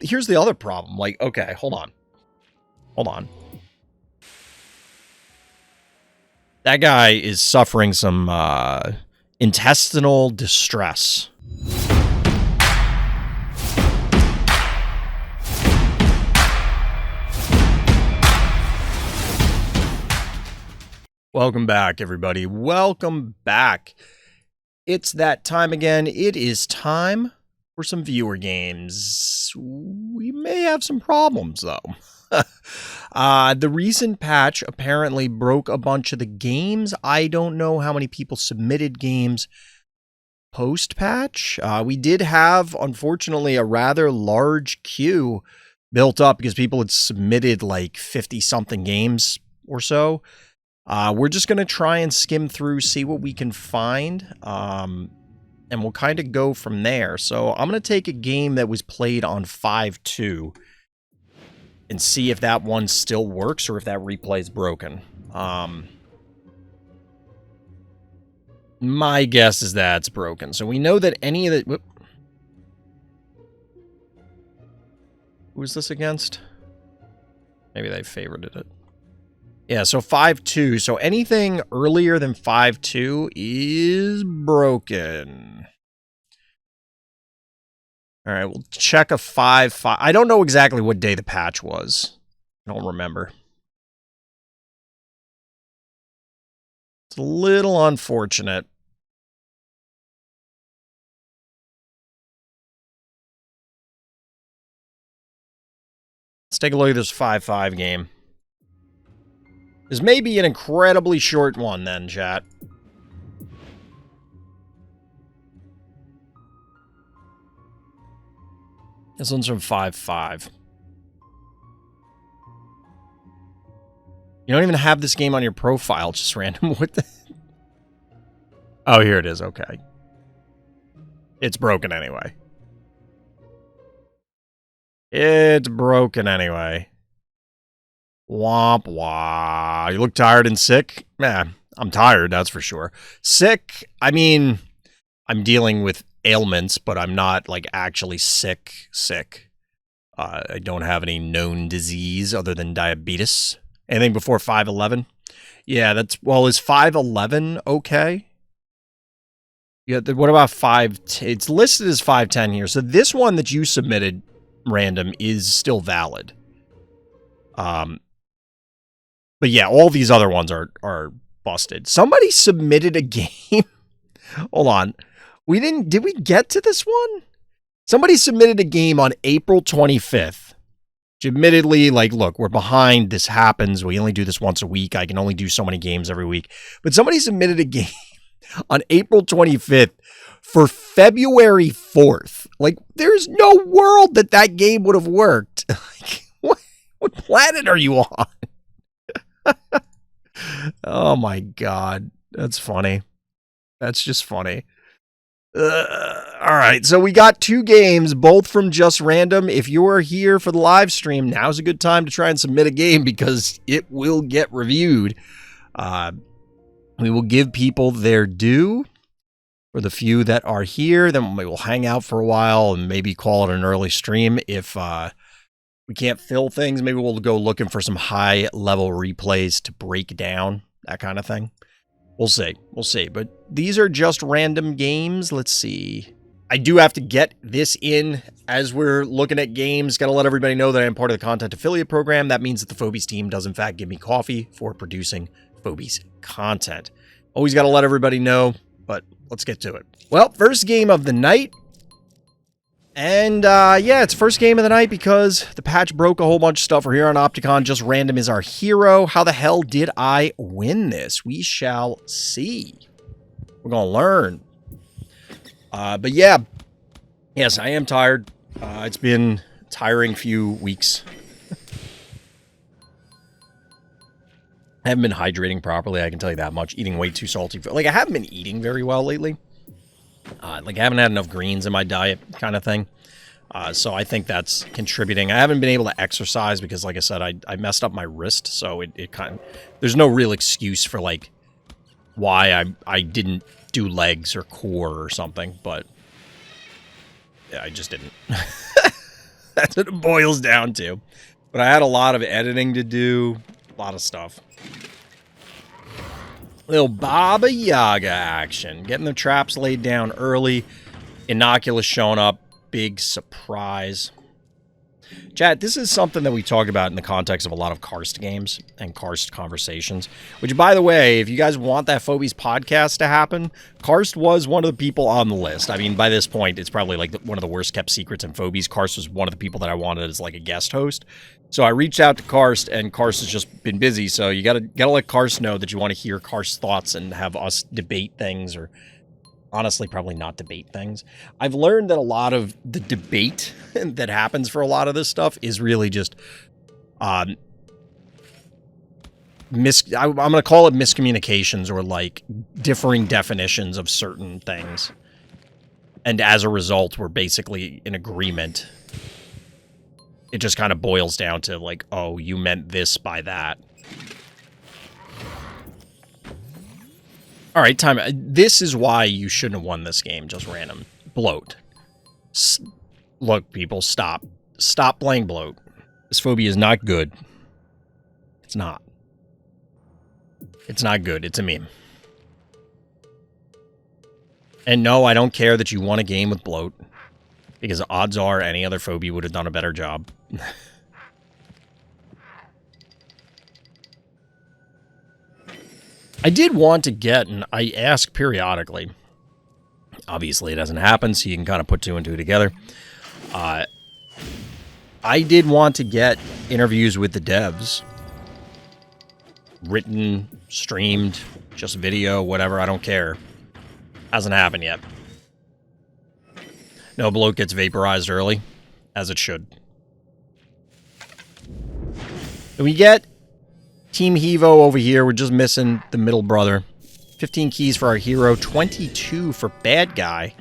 here's the other problem. Like, okay, hold on. Hold on. That guy is suffering some intestinal distress. Welcome back, everybody. Welcome back. It's that time again. It is time for some viewer games. We may have some problems, though. The recent patch apparently broke a bunch of the games. I don't know how many people submitted games post-patch. We did have, unfortunately, a rather large queue built up because people had submitted like 50-something games or so. We're just going to try and skim through, see what we can find, and we'll kind of go from there. So I'm going to take a game that was played on 5.2 and see if that one still works or if that replay is broken. My guess is that it's broken. So we know that any of the... Whoop. Who is this against? Maybe they favorited it. Yeah, so 5.2. So anything earlier than 5.2 is broken. All right, we'll check a 5.5. I don't know exactly what day the patch was. I don't remember. It's a little unfortunate. Let's take a look at this 5.5 game. This may be an incredibly short one then, chat. This one's from 5.5. You don't even have this game on your profile, it's just random. What the... Oh, here it is, okay. It's broken anyway. It's broken anyway. Womp wah. You look tired and sick? Man, I'm tired, that's for sure. Sick, I mean, I'm dealing with ailments, but I'm not, like, actually sick. I don't have any known disease other than diabetes. Anything before 5.11? Yeah, that's... Well, is 5.11 okay? Yeah, what about 5... It's listed as 5.10 here, so this one that you submitted, random, is still valid. But yeah, all these other ones are busted. Somebody submitted a game. Hold on. Did we get to this one? Somebody submitted a game on April 25th. Which admittedly, like, look, we're behind. This happens. We only do this once a week. I can only do so many games every week. But somebody submitted a game on April 25th for February 4th. Like, there's no world that that game would have worked. Like, what planet are you on? Oh my god, that's funny. That's just funny. Alright, so we got two games, both from Just Random. If you're here for the live stream, now's a good time to try and submit a game because it will get reviewed. We will give people their due for the few that are here. Then we will hang out for a while and maybe call it an early stream. If we can't fill things, maybe we'll go looking for some high-level replays to break down, that kind of thing. We'll see. We'll see. But these are just random games. Let's see. I do have to get this in as we're looking at games. Got to let everybody know that I am part of the content affiliate program. That means that the Phobies team does, in fact, give me coffee for producing Phobies content. Always got to let everybody know, but let's get to it. Well, first game of the night. And, yeah, it's first game of the night because the patch broke a whole bunch of stuff. We're here on Opticon. Just Random is our hero. How the hell did I win this? We shall see. We're going to learn. But, yeah. Yes, I am tired. It's been a tiring few weeks. I haven't been hydrating properly, I can tell you that much. Eating way too salty. Like, I haven't been eating very well lately. Like, I haven't had enough greens in my diet kind of thing. So I think that's contributing. I haven't been able to exercise because, like I said, I messed up my wrist. So it kind of... There's no real excuse for, like, why I didn't do legs or core or something. But yeah, I just didn't. That's what it boils down to. But I had a lot of editing to do, a lot of stuff. Little Baba Yaga action. Getting the traps laid down early. Innocuous showing up. Big surprise. Chat, this is something that we talk about in the context of a lot of Karst games and Karst conversations. Which, by the way, if you guys want that Phobies podcast to happen, Karst was one of the people on the list. I mean, by this point, it's probably like one of the worst kept secrets in Phobies. Karst was one of the people that I wanted as like a guest host. So I reached out to Karst, and Karst has just been busy. So you gotta let Karst know that you want to hear Karst's thoughts and have us debate things, or honestly, probably not debate things. I've learned that a lot of the debate that happens for a lot of this stuff is really just, I'm going to call it miscommunications, or like differing definitions of certain things. And as a result, we're basically in agreement. It just kind of boils down to like, oh, you meant this by that. All right, time. This is why you shouldn't have won this game. Just random. Bloat. Look, people, stop. Stop playing Bloat. This phobia is not good. It's not. It's not good. It's a meme. And no, I don't care that you won a game with Bloat, because odds are any other phobia would have done a better job. I did want to get, and I ask periodically, obviously it doesn't happen, so you can kind of put two and two together. I did want to get interviews with the devs. Written, streamed, just video, whatever, I don't care. Hasn't happened yet. No, Bloat gets vaporized early, as it should. We get Team Hevo over here. We're just missing the middle brother. 15 keys for our hero, 22 for bad guy.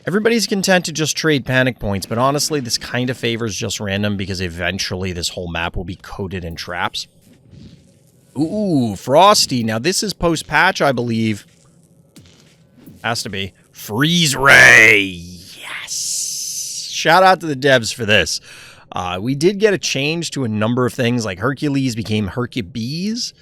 Everybody's content to just trade panic points, but honestly, this kind of favors just random, because eventually this whole map will be coated in traps. Ooh, Frosty. Now, this is post-patch, I believe. Has to be. Freeze Ray! Yes! Shout out to the devs for this. We did get a change to a number of things, like Hercules became Hercubees.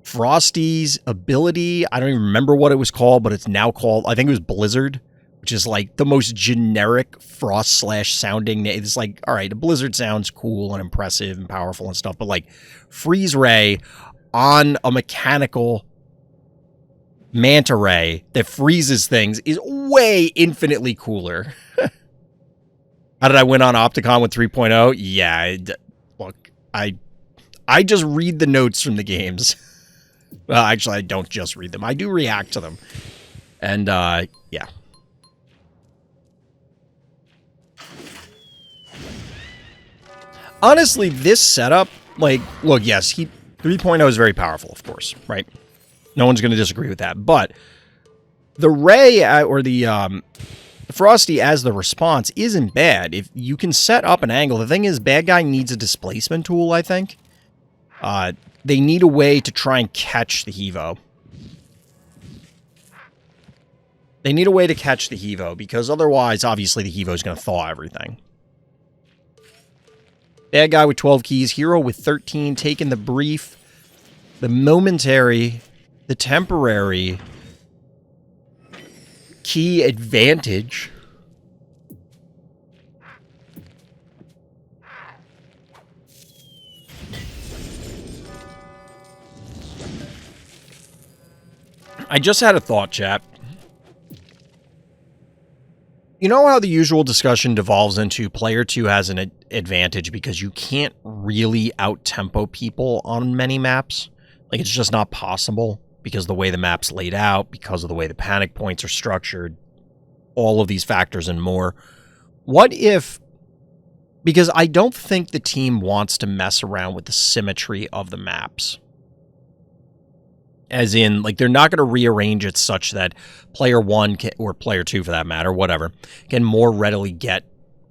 Frosty's ability, I don't even remember what it was called, but it's now called, I think it was Blizzard, which is like the most generic Frost / sounding name. It's like, all right, a Blizzard sounds cool and impressive and powerful and stuff, but like Freeze Ray on a mechanical manta ray that freezes things is way infinitely cooler. How did I win on Opticon with 3.0? Yeah, look, I just read the notes from the games. Well, actually, I don't just read them. I do react to them. And, yeah. Honestly, this setup, like, look, yes, 3.0 is very powerful, of course, right? No one's going to disagree with that. But the Ray, or the Frosty as the response isn't bad. If you can set up an angle. The thing is, bad guy needs a displacement tool, I think. They need a way to try and catch the Hevo. They need a way to catch the Hevo, because otherwise, obviously, the Hevo is going to thaw everything. Bad guy with 12 keys. Hero with 13. Taking the brief. The momentary. The temporary. Key advantage. I just had a thought, chat. You know how the usual discussion devolves into player 2 has an advantage because you can't really out-tempo people on many maps? Like, it's just not possible because of the way the map's laid out, because of the way the panic points are structured, all of these factors and more. What if... Because I don't think the team wants to mess around with the symmetry of the maps. As in, like, they're not going to rearrange it such that player 1, can, or player 2 for that matter, whatever, can more readily get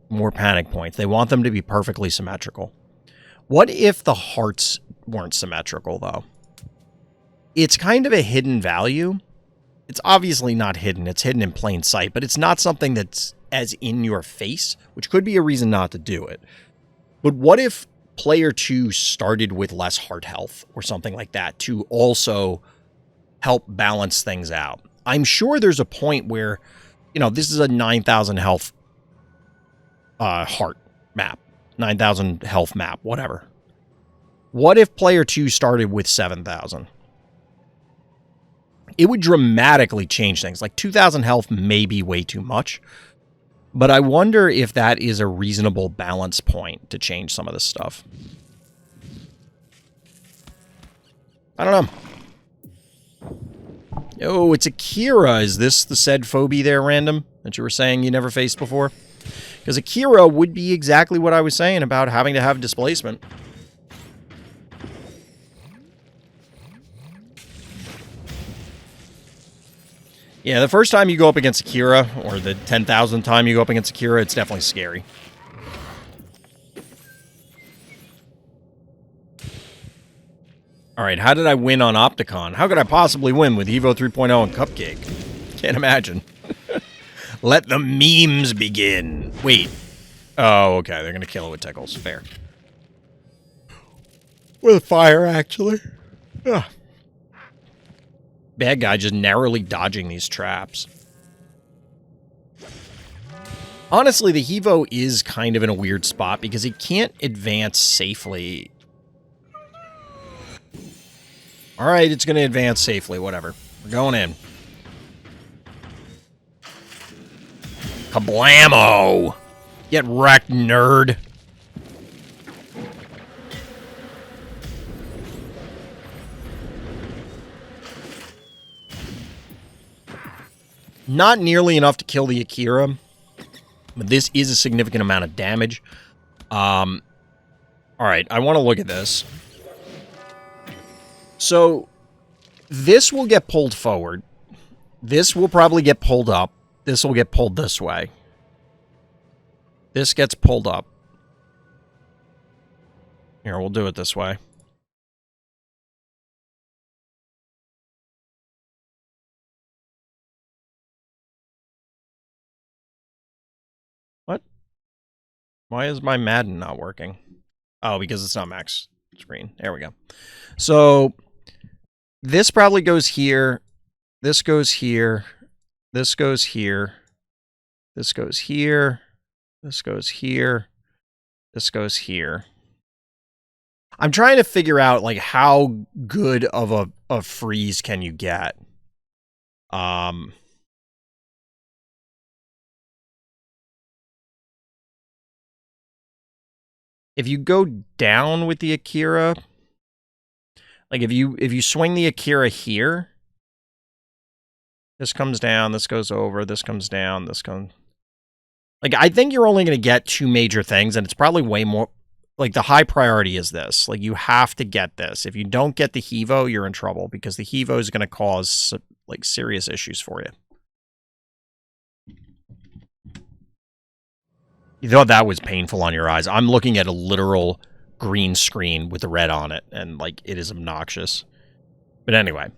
more panic points. They want them to be perfectly symmetrical. What if the hearts weren't symmetrical, though? It's kind of a hidden value, It's obviously not hidden. It's hidden in plain sight, but it's not something that's as in your face, which could be a reason not to do it. But what if player 2 started with less heart health or something like that to also help balance things out? I'm sure there's a point where, you know, this is a 9,000 health heart map, 9,000 health map, whatever. What if player 2 started with 7,000? It would dramatically change things. Like 2,000 health may be way too much, but I wonder if that is a reasonable balance point to change some of this stuff. I don't know. Oh, it's Akira. Is this the said phobie there, Random, that you were saying you never faced before? Because Akira would be exactly what I was saying about having to have displacement. Yeah, the first time you go up against Akira, or the 10,000th time you go up against Akira, it's definitely scary. Alright, how did I win on Opticon? How could I possibly win with Evo 3.0 and Cupcake? Can't imagine. Let the memes begin. Wait. Oh, okay, they're gonna kill it with tickles. Fair. With fire, actually. Ugh. Bad guy just narrowly dodging these traps. Honestly, the Hevo is kind of in a weird spot because he can't advance safely. Alright, it's going to advance safely, whatever. We're going in. Kablamo! Get wrecked, nerd. Not nearly enough to kill the Akira, but this is a significant amount of damage. Alright, I want to look at this. So, this will get pulled forward. This will probably get pulled up. This will get pulled this way. This gets pulled up. Here, we'll do it this way. What? Why is my Madden not working? Oh, because it's not max screen. There we go. So, this probably goes here. This goes here. This goes here. This goes here. This goes here. This goes here. I'm trying to figure out, like, how good of a freeze can you get? If you go down with the Akira, like if you swing the Akira here, this comes down, this goes over, this comes down, this comes... Like, I think you're only going to get two major things, and it's probably way more... Like, the high priority is this. Like, you have to get this. If you don't get the Hevo, you're in trouble, because the Hevo is going to cause, like, serious issues for you. You thought that was painful on your eyes. I'm looking at a literal green screen with the red on it, and, like, it is obnoxious. But anyway.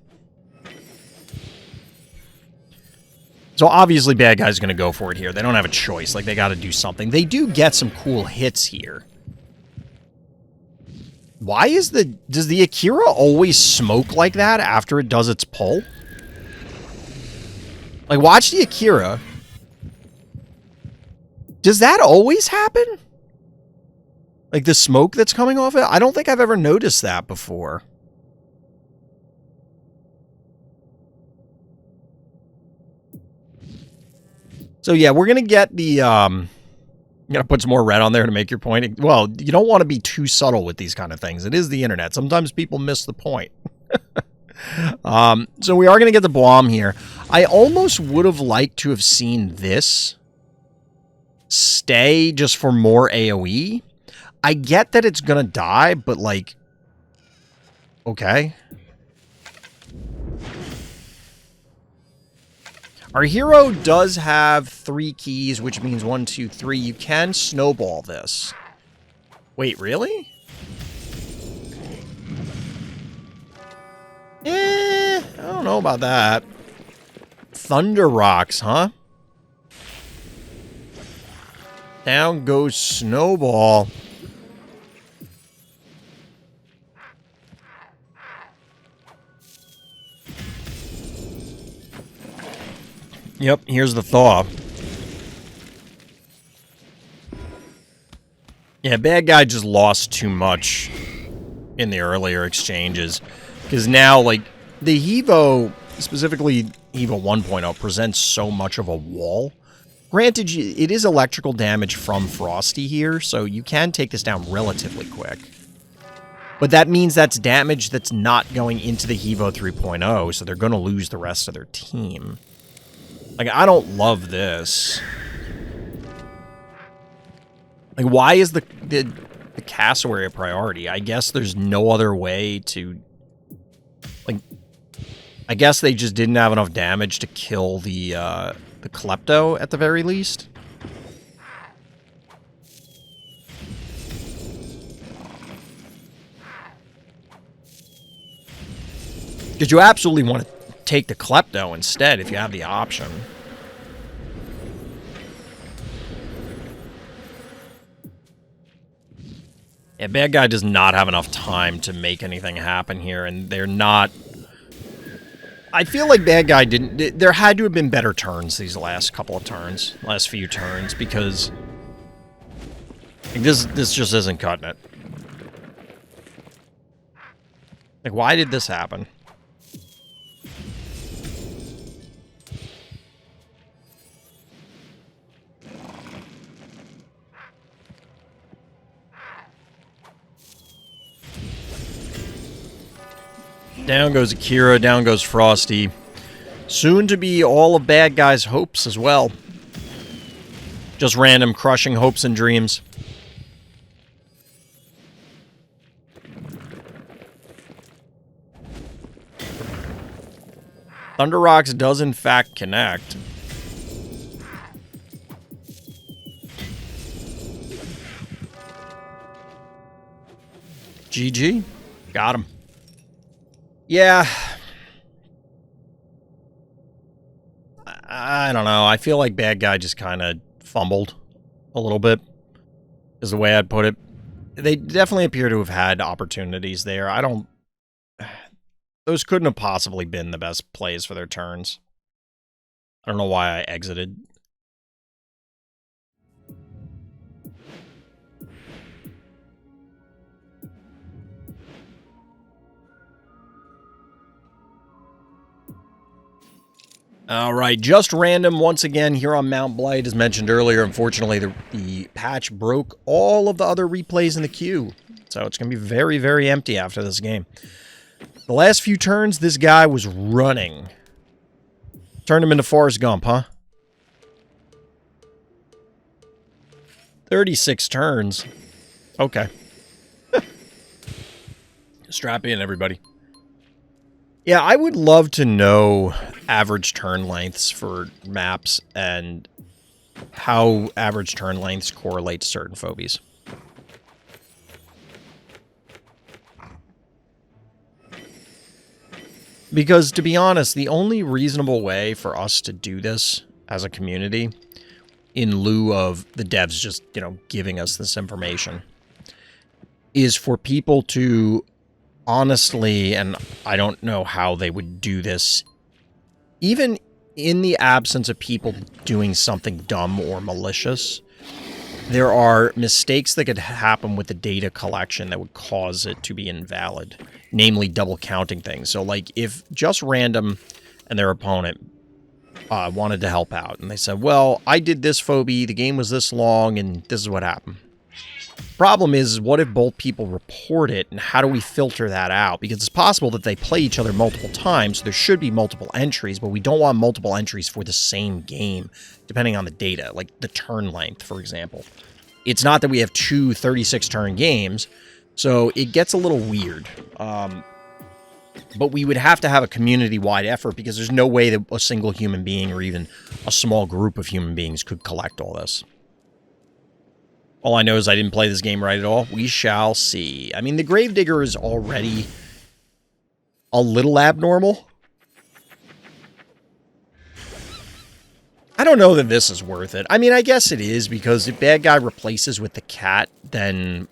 So, obviously, bad guy's going to go for it here. They don't have a choice. Like, they got to do something. They do get some cool hits here. Why is the... Does the Akira always smoke like that after it does its pull? Like, watch the Akira. Does that always happen? Like, the smoke that's coming off it? I don't think I've ever noticed that before. So, yeah, we're going to get the... You gotta put some more red on there to make your point. Well, you don't want to be too subtle with these kind of things. It is the internet. Sometimes people miss the point. So we are going to get the Blom here. I almost would have liked to have seen this stay just for more AoE. I get that it's going to die, but like... Okay. Our hero does have 3 keys, which means 1, 2, 3. You can snowball this. Wait, really? I don't know about that. Thunder Rocks, huh? Down goes Snowball. Yep, here's the thaw. Yeah, bad guy just lost too much in the earlier exchanges. Because now, like, the Hevo, specifically Hevo 1.0, presents so much of a wall. Granted, it is electrical damage from Frosty here, so you can take this down relatively quick. But that means that's damage that's not going into the Hevo 3.0, so they're going to lose the rest of their team. Like, I don't love this. Like, why is the cassowary a priority? I guess there's no other way to... Like, I guess they just didn't have enough damage to kill the Klepto, at the very least. Because you absolutely want to take the Klepto instead if you have the option. Yeah, bad guy does not have enough time to make anything happen here, and they're not... I feel like bad guy didn't... There had to have been better turns these last couple of turns, last few turns, because... Like, this just isn't cutting it. Like, why did this happen? Down goes Akira, down goes Frosty. Soon to be all of bad guys' hopes as well. Just random crushing hopes and dreams. Thunder Rocks does in fact connect. GG. Got him. Yeah. I don't know. I feel like bad guy just kind of fumbled a little bit, is the way I'd put it. They definitely appear to have had opportunities there. Those couldn't have possibly been the best plays for their turns. I don't know why I exited. All right, just random once again here on Mount Blight. As mentioned earlier, unfortunately, the patch broke all of the other replays in the queue. So it's going to be very, very empty after this game. The last few turns, this guy was running. Turned him into Forrest Gump, huh? 36 turns. Okay. Strap in, everybody. Yeah, I would love to know average turn lengths for maps and how average turn lengths correlate to certain phobies. Because, to be honest, the only reasonable way for us to do this as a community, in lieu of the devs just, giving us this information, is for people to honestly, and I don't know how they would do this, even in the absence of people doing something dumb or malicious, there are mistakes that could happen with the data collection that would cause it to be invalid, namely double counting things. So, like, if Just Random and their opponent wanted to help out, and they said, well, I did this phobie, the game was this long, and this is what happened. Problem is, what if both people report it, and how do we filter that out? Because it's possible that they play each other multiple times, so there should be multiple entries, but we don't want multiple entries for the same game, depending on the data, like the turn length, for example. It's not that we have two 36-turn games, so it gets a little weird. But we would have to have a community-wide effort, because there's no way that a single human being, or even a small group of human beings, could collect all this. All I know is I didn't play this game right at all. We shall see. I mean, the Gravedigger is already a little abnormal. I don't know that this is worth it. I mean, I guess it is, because if bad guy replaces with the cat, then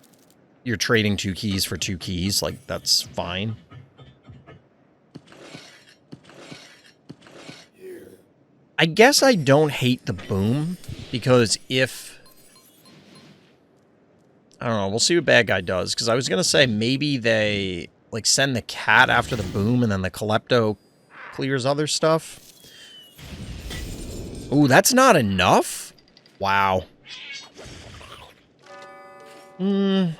you're trading 2 keys for 2 keys. Like, that's fine. I guess I don't hate the boom, because if... I don't know, we'll see what bad guy does, because I was going to say maybe they, like, send the cat after the boom, and then the Klepto clears other stuff. Ooh, that's not enough? Wow. I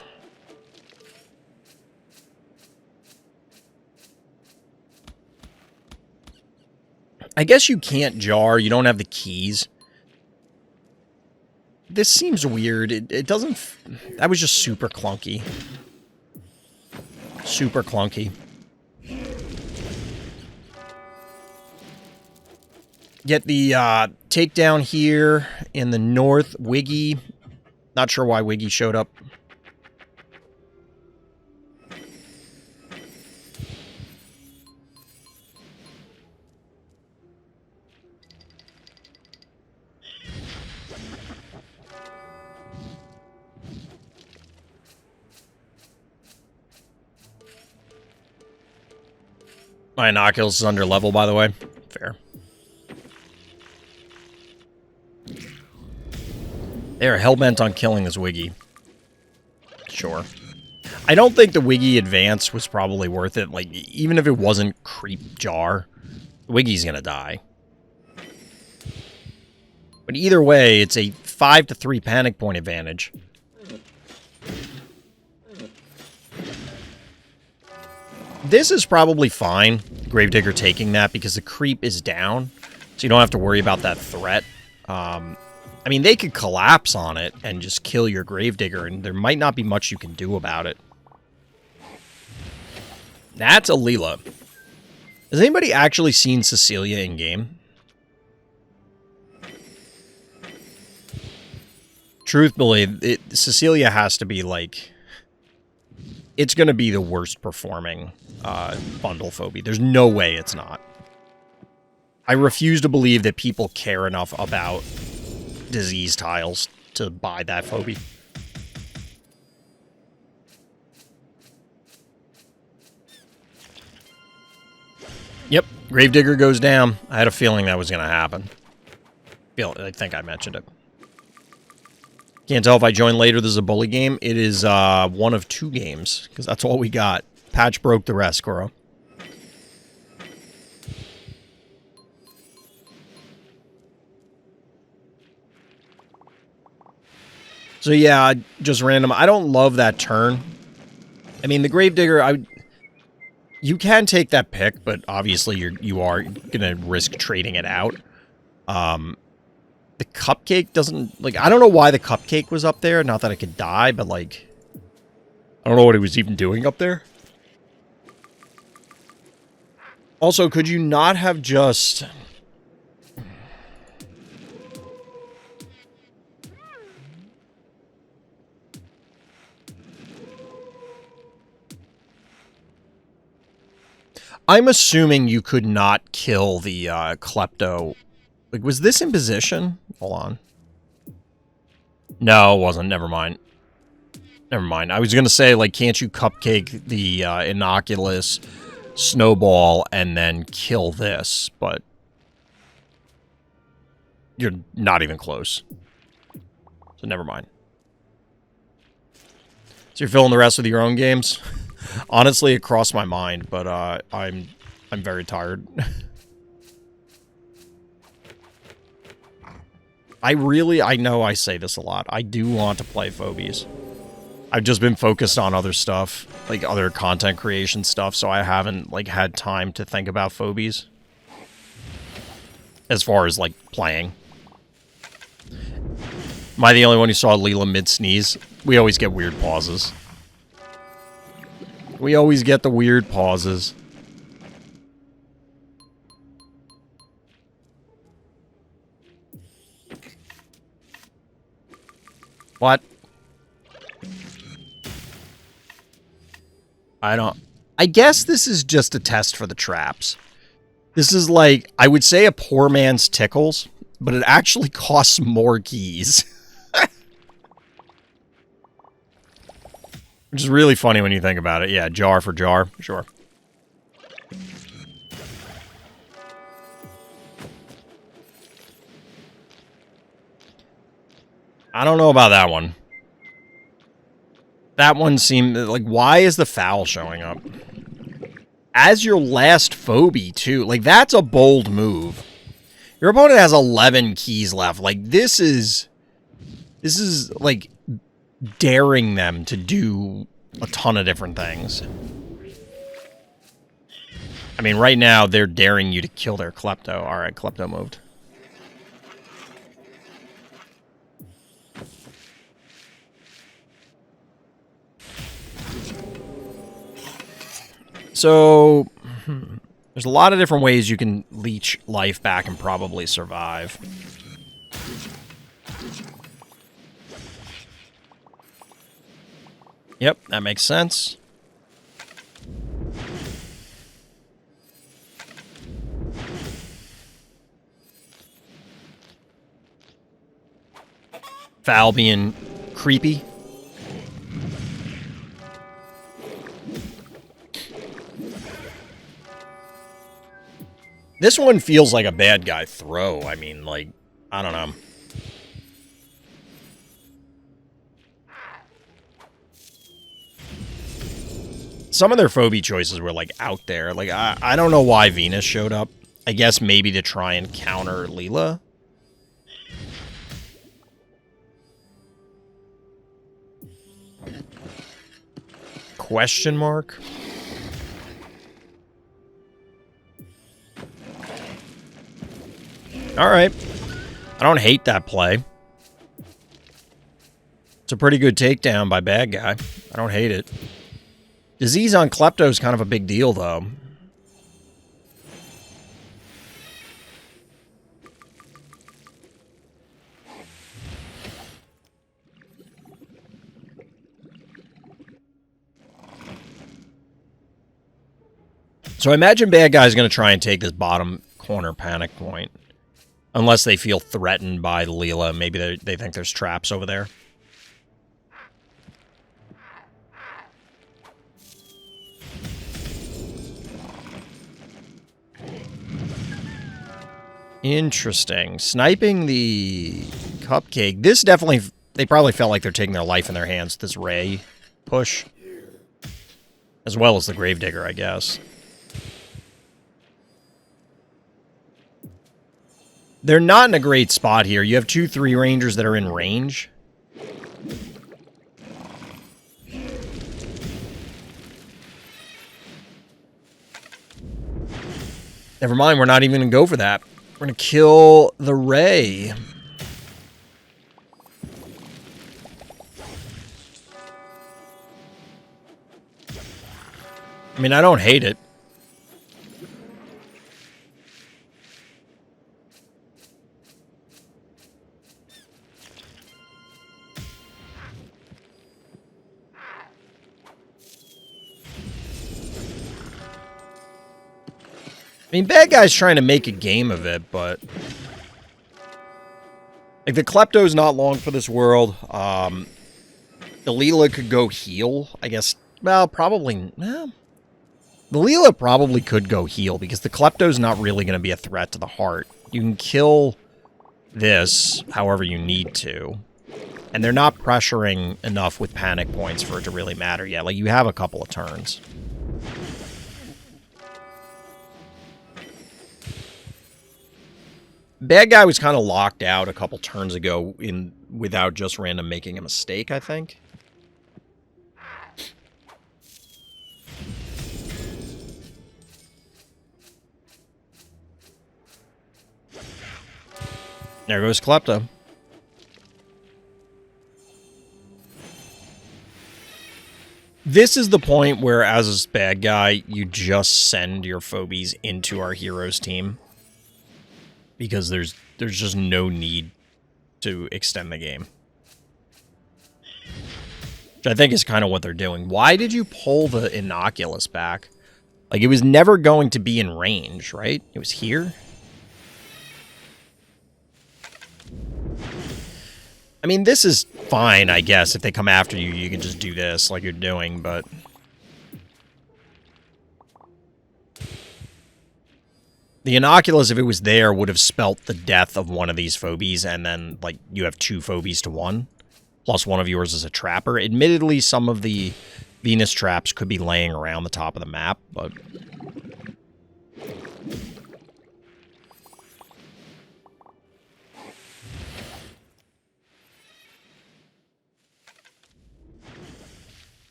guess you can't jar. You don't have the keys. This seems weird. It doesn't... That was just super clunky. Super clunky. Get the takedown here in the north. Wiggy. Not sure why Wiggy showed up. My Inoculus is under level, by the way. Fair. They're hellbent on killing this Wiggy. Sure. I don't think the Wiggy advance was probably worth it. Like, even if it wasn't creep jar, the Wiggy's gonna die. But either way, it's a 5-3 panic point advantage. This is probably fine, Gravedigger taking that, because the creep is down, so you don't have to worry about that threat. I mean, they could collapse on it and just kill your Gravedigger, and there might not be much you can do about it. That's a Leela. Has anybody actually seen Cecilia in-game? Truthfully, Cecilia has to be, like... It's going to be the worst performing bundle phobie. There's no way it's not. I refuse to believe that people care enough about disease tiles to buy that phobie. Yep, Gravedigger goes down. I had a feeling that was going to happen. I think I mentioned it. Can't tell if I joined later. This is a bully game. It is one of 2 games, because that's all we got. Patch broke the rest, Koro. So yeah, just random. I don't love that turn. I mean, the Gravedigger, you can take that pick, but obviously you are gonna risk trading it out. The Cupcake doesn't... Like, I don't know why the Cupcake was up there. Not that it could die, but, like... I don't know what he was even doing up there. Also, could you not have just... I'm assuming you could not kill the Klepto... Like, was this in position? Hold on. No, it wasn't. Never mind. Never mind. I was going to say, like, can't you cupcake the Inoculus Snowball and then kill this? But you're not even close. So never mind. So you're filling the rest with your own games? Honestly, it crossed my mind, but I'm very tired. I know I say this a lot. I do want to play Phobies. I've just been focused on other stuff, like other content creation stuff, so I haven't, like, had time to think about Phobies. As far as, like, playing. Am I the only one who saw Leela mid-sneeze? We always get weird pauses. We always get the weird pauses. What? I guess this is just a test for the traps. This is like, I would say a poor man's Tickles, but it actually costs more keys. Which is really funny when you think about it. Yeah, jar for jar. Sure. I don't know about that one. That one seemed... Like, why is the foul showing up? As your last phobie, too. Like, that's a bold move. Your opponent has 11 keys left. Like, this is, like, daring them to do a ton of different things. I mean, right now, they're daring you to kill their Klepto. Alright, Klepto moved. So, there's a lot of different ways you can leech life back and probably survive. Yep, that makes sense. Foul being creepy. This one feels like a bad guy throw. I mean, like, I don't know. Some of their phobie choices were, like, out there. Like, I don't know why Venus showed up. I guess maybe to try and counter Leela. Question mark? Alright. I don't hate that play. It's a pretty good takedown by bad guy. I don't hate it. Disease on Klepto is kind of a big deal, though. So I imagine bad guy's going to try and take this bottom corner panic point. Unless they feel threatened by Leela. Maybe they think there's traps over there. Interesting. Sniping the cupcake. This definitely... They probably felt like they're taking their life in their hands. This Ray push. As well as the Gravedigger, I guess. They're not in a great spot here. You have 2 3 Rangers that are in range. Never mind, we're not even going to go for that. We're going to kill the Ray. I mean, I don't hate it. I mean, bad guy's trying to make a game of it, but... Like, the Klepto's not long for this world. The Leela could go heal, I guess. Well, probably... Well, the Leela probably could go heal, because the Klepto's not really going to be a threat to the heart. You can kill this however you need to. And they're not pressuring enough with panic points for it to really matter yet. Like, you have a couple of turns. Bad guy was kind of locked out a couple turns ago without just random making a mistake, I think. There goes Klepto. This is the point where, as a bad guy, you just send your phobies into our heroes team. Because there's just no need to extend the game. Which I think is kind of what they're doing. Why did you pull the Inoculus back? Like, it was never going to be in range, right? It was here? I mean, this is fine, I guess. If they come after you, you can just do this like you're doing, but... The Inoculus, if it was there, would have spelt the death of one of these Phobies, and then, like, you have 2 Phobies to 1. Plus one of yours is a trapper. Admittedly, some of the Venus traps could be laying around the top of the map, but...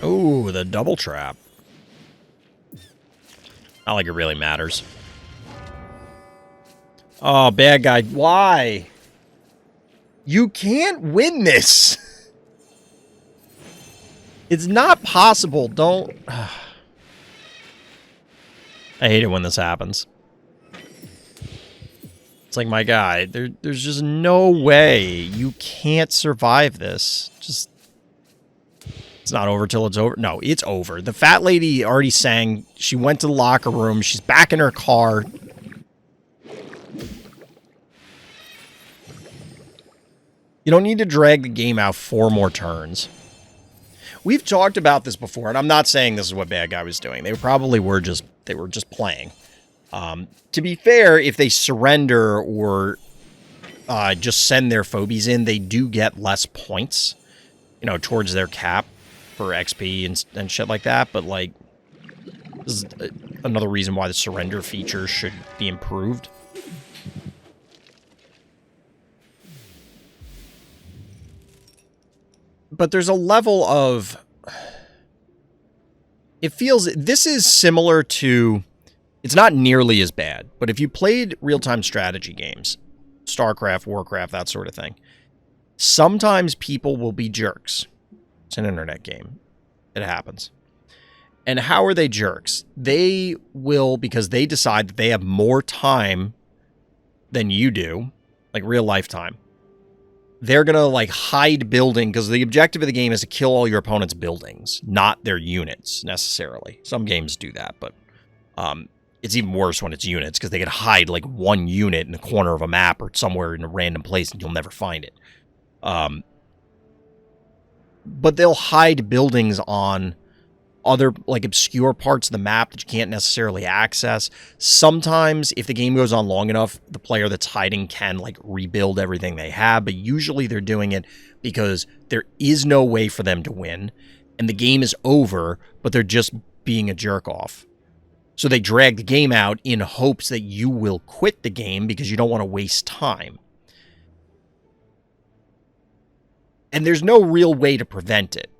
Ooh, the double trap. Not like it really matters. Oh, bad guy. Why? You can't win this. It's not possible. Don't... I hate it when this happens. It's like, my guy, there's just no way you can't survive this. Just... It's not over till it's over. No, it's over. The fat lady already sang. She went to the locker room. She's back in her car. You don't need to drag the game out 4 more turns. We've talked about this before, and I'm not saying this is what Bad Guy was doing. They probably were just playing. To be fair, if they surrender or just send their Phobies in, they do get less points, you know, towards their cap for XP and shit like that. But, like, this is another reason why the surrender feature should be improved. But there's a level of... It feels... This is similar to... It's not nearly as bad, but if you played real-time strategy games, StarCraft, Warcraft, that sort of thing, sometimes people will be jerks. It's an internet game. It happens. And how are they jerks? They will, because they decide that they have more time than you do, like real life time. They're going to, like, hide building, because the objective of the game is to kill all your opponent's buildings, not their units, necessarily. Some games do that, but it's even worse when it's units, because they can hide, like, one unit in the corner of a map or somewhere in a random place, and you'll never find it. But they'll hide buildings on other, like, obscure parts of the map that you can't necessarily access. Sometimes, if the game goes on long enough, the player that's hiding can, like, rebuild everything they have, but usually they're doing it because there is no way for them to win, and the game is over, but they're just being a jerk-off. So they drag the game out in hopes that you will quit the game because you don't want to waste time. And there's no real way to prevent it.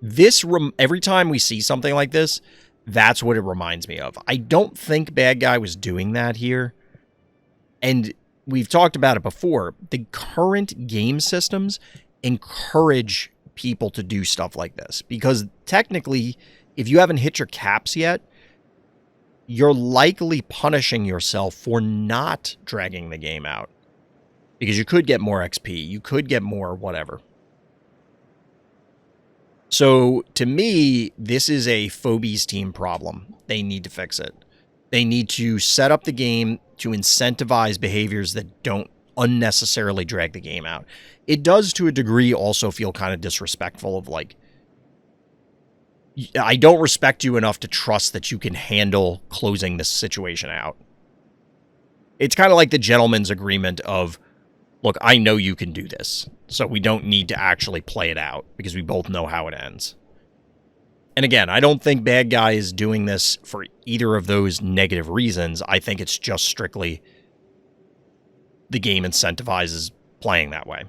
This, every time we see something like this, that's what it reminds me of. I don't think Bad Guy was doing that here. And we've talked about it before. The current game systems encourage people to do stuff like this. Because technically, if you haven't hit your caps yet, you're likely punishing yourself for not dragging the game out. Because you could get more XP. You could get more whatever. So, to me, this is a Phobies team problem. They need to fix it. They need to set up the game to incentivize behaviors that don't unnecessarily drag the game out. It does, to a degree, also feel kind of disrespectful of, like, I don't respect you enough to trust that you can handle closing this situation out. It's kind of like the gentleman's agreement of, look, I know you can do this, so we don't need to actually play it out, because we both know how it ends. And again, I don't think Bad Guy is doing this for either of those negative reasons. I think it's just strictly the game incentivizes playing that way.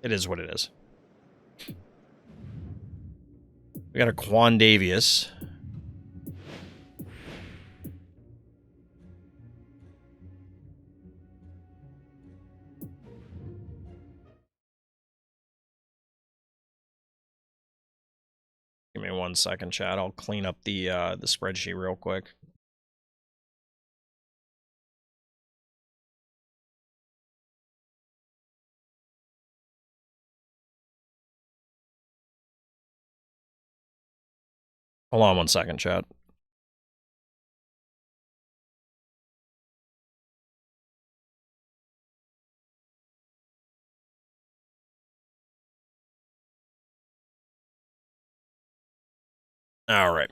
It is what it is. We got a Quandavius. Give me 1 second, chat. I'll clean up the spreadsheet real quick. Hold on 1 second, chat. All right.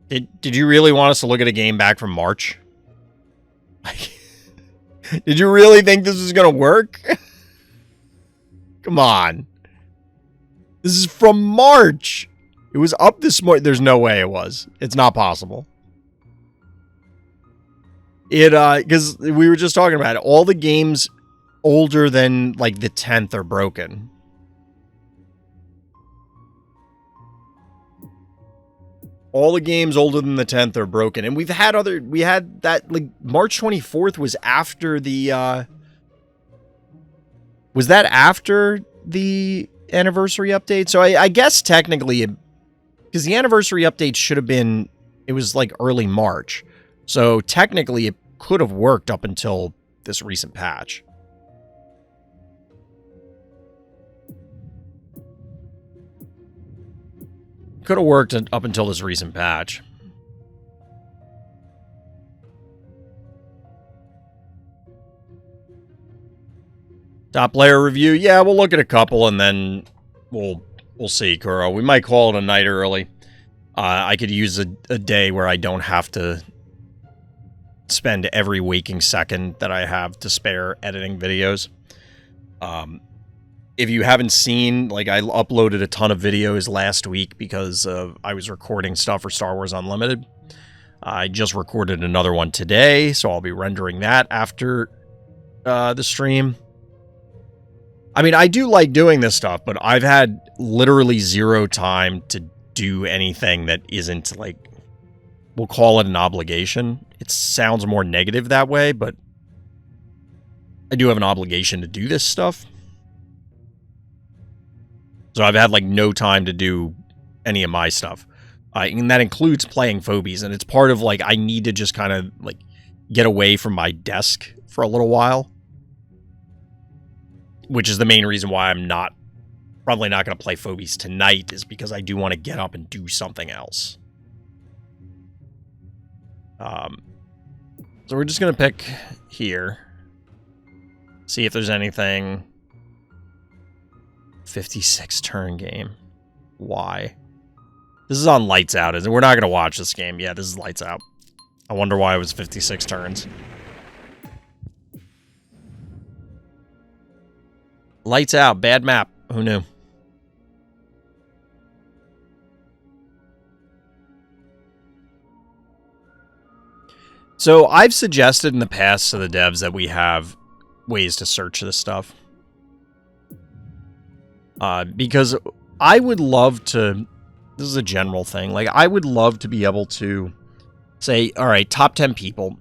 Did you really want us to look at a game back from March? Did you really think this was going to work? Come on. This is from March. It was up this morning. There's no way it was. It's not possible. Because we were just talking about it. All the games older than, like, the 10th are broken. All the games older than the 10th are broken. And we had that, like, March 24th was after the, was that after the anniversary update? So I guess technically, because the anniversary update should have been, it was like early March. So technically it could have worked up until this recent patch. Could have worked up until this recent patch. Top player review. Yeah, we'll look at a couple and then we'll see, Kuro. We might call it a night early. I could use a day where I don't have to spend every waking second that I have to spare editing videos. If you haven't seen, like, I uploaded a ton of videos last week because I was recording stuff for Star Wars Unlimited. I just recorded another one today, so I'll be rendering that after the stream. I mean, I do like doing this stuff, but I've had literally zero time to do anything that isn't, like, we'll call it an obligation. It sounds more negative that way, but I do have an obligation to do this stuff. So I've had, like, no time to do any of my stuff. And that includes playing Phobies. And it's part of, like, I need to just kind of, like, get away from my desk for a little while. Which is the main reason why I'm probably not going to play Phobies tonight, is because I do want to get up and do something else. So we're just going to pick here. See if there's anything. 56 turn game. Why? This is on Lights Out, isn't it? We're not going to watch this game. Yeah, this is Lights Out. I wonder why it was 56 turns. Lights Out. Bad map. Who knew? So I've suggested in the past to the devs that we have ways to search this stuff. Because I would love to, this is a general thing, like, I would love to be able to say, all right, top 10 people,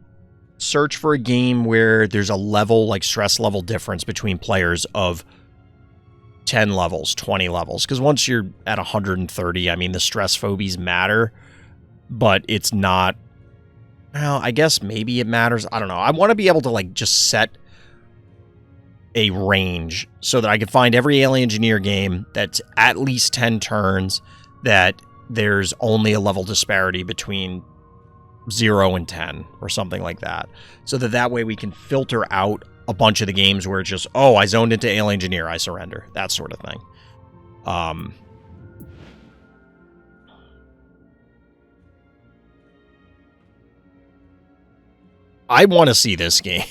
search for a game where there's a level, like, stress level difference between players of 10 levels, 20 levels. Because once you're at 130, I mean, the stress phobies matter, but it's not, well, I guess maybe it matters. I don't know. I want to be able to, like, just set a range so that I can find every Alien Engineer game that's at least 10 turns, that there's only a level disparity between 0 and 10 or something like that. So that way we can filter out a bunch of the games where it's just, oh, I zoned into Alien Engineer, I surrender. That sort of thing. I want to see this game.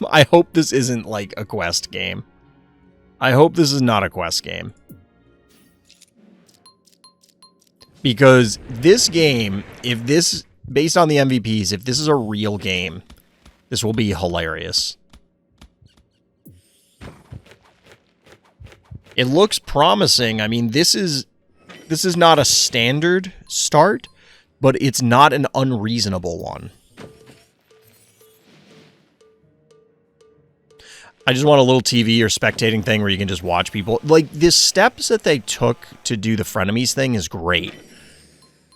I hope this isn't, like, a quest game. I hope this is not a quest game. Because this game, if this, based on the MVPs, if this is a real game, this will be hilarious. It looks promising. I mean, this is not a standard start, but it's not an unreasonable one. I just want a little TV or spectating thing where you can just watch people. Like, the steps that they took to do the frenemies thing is great.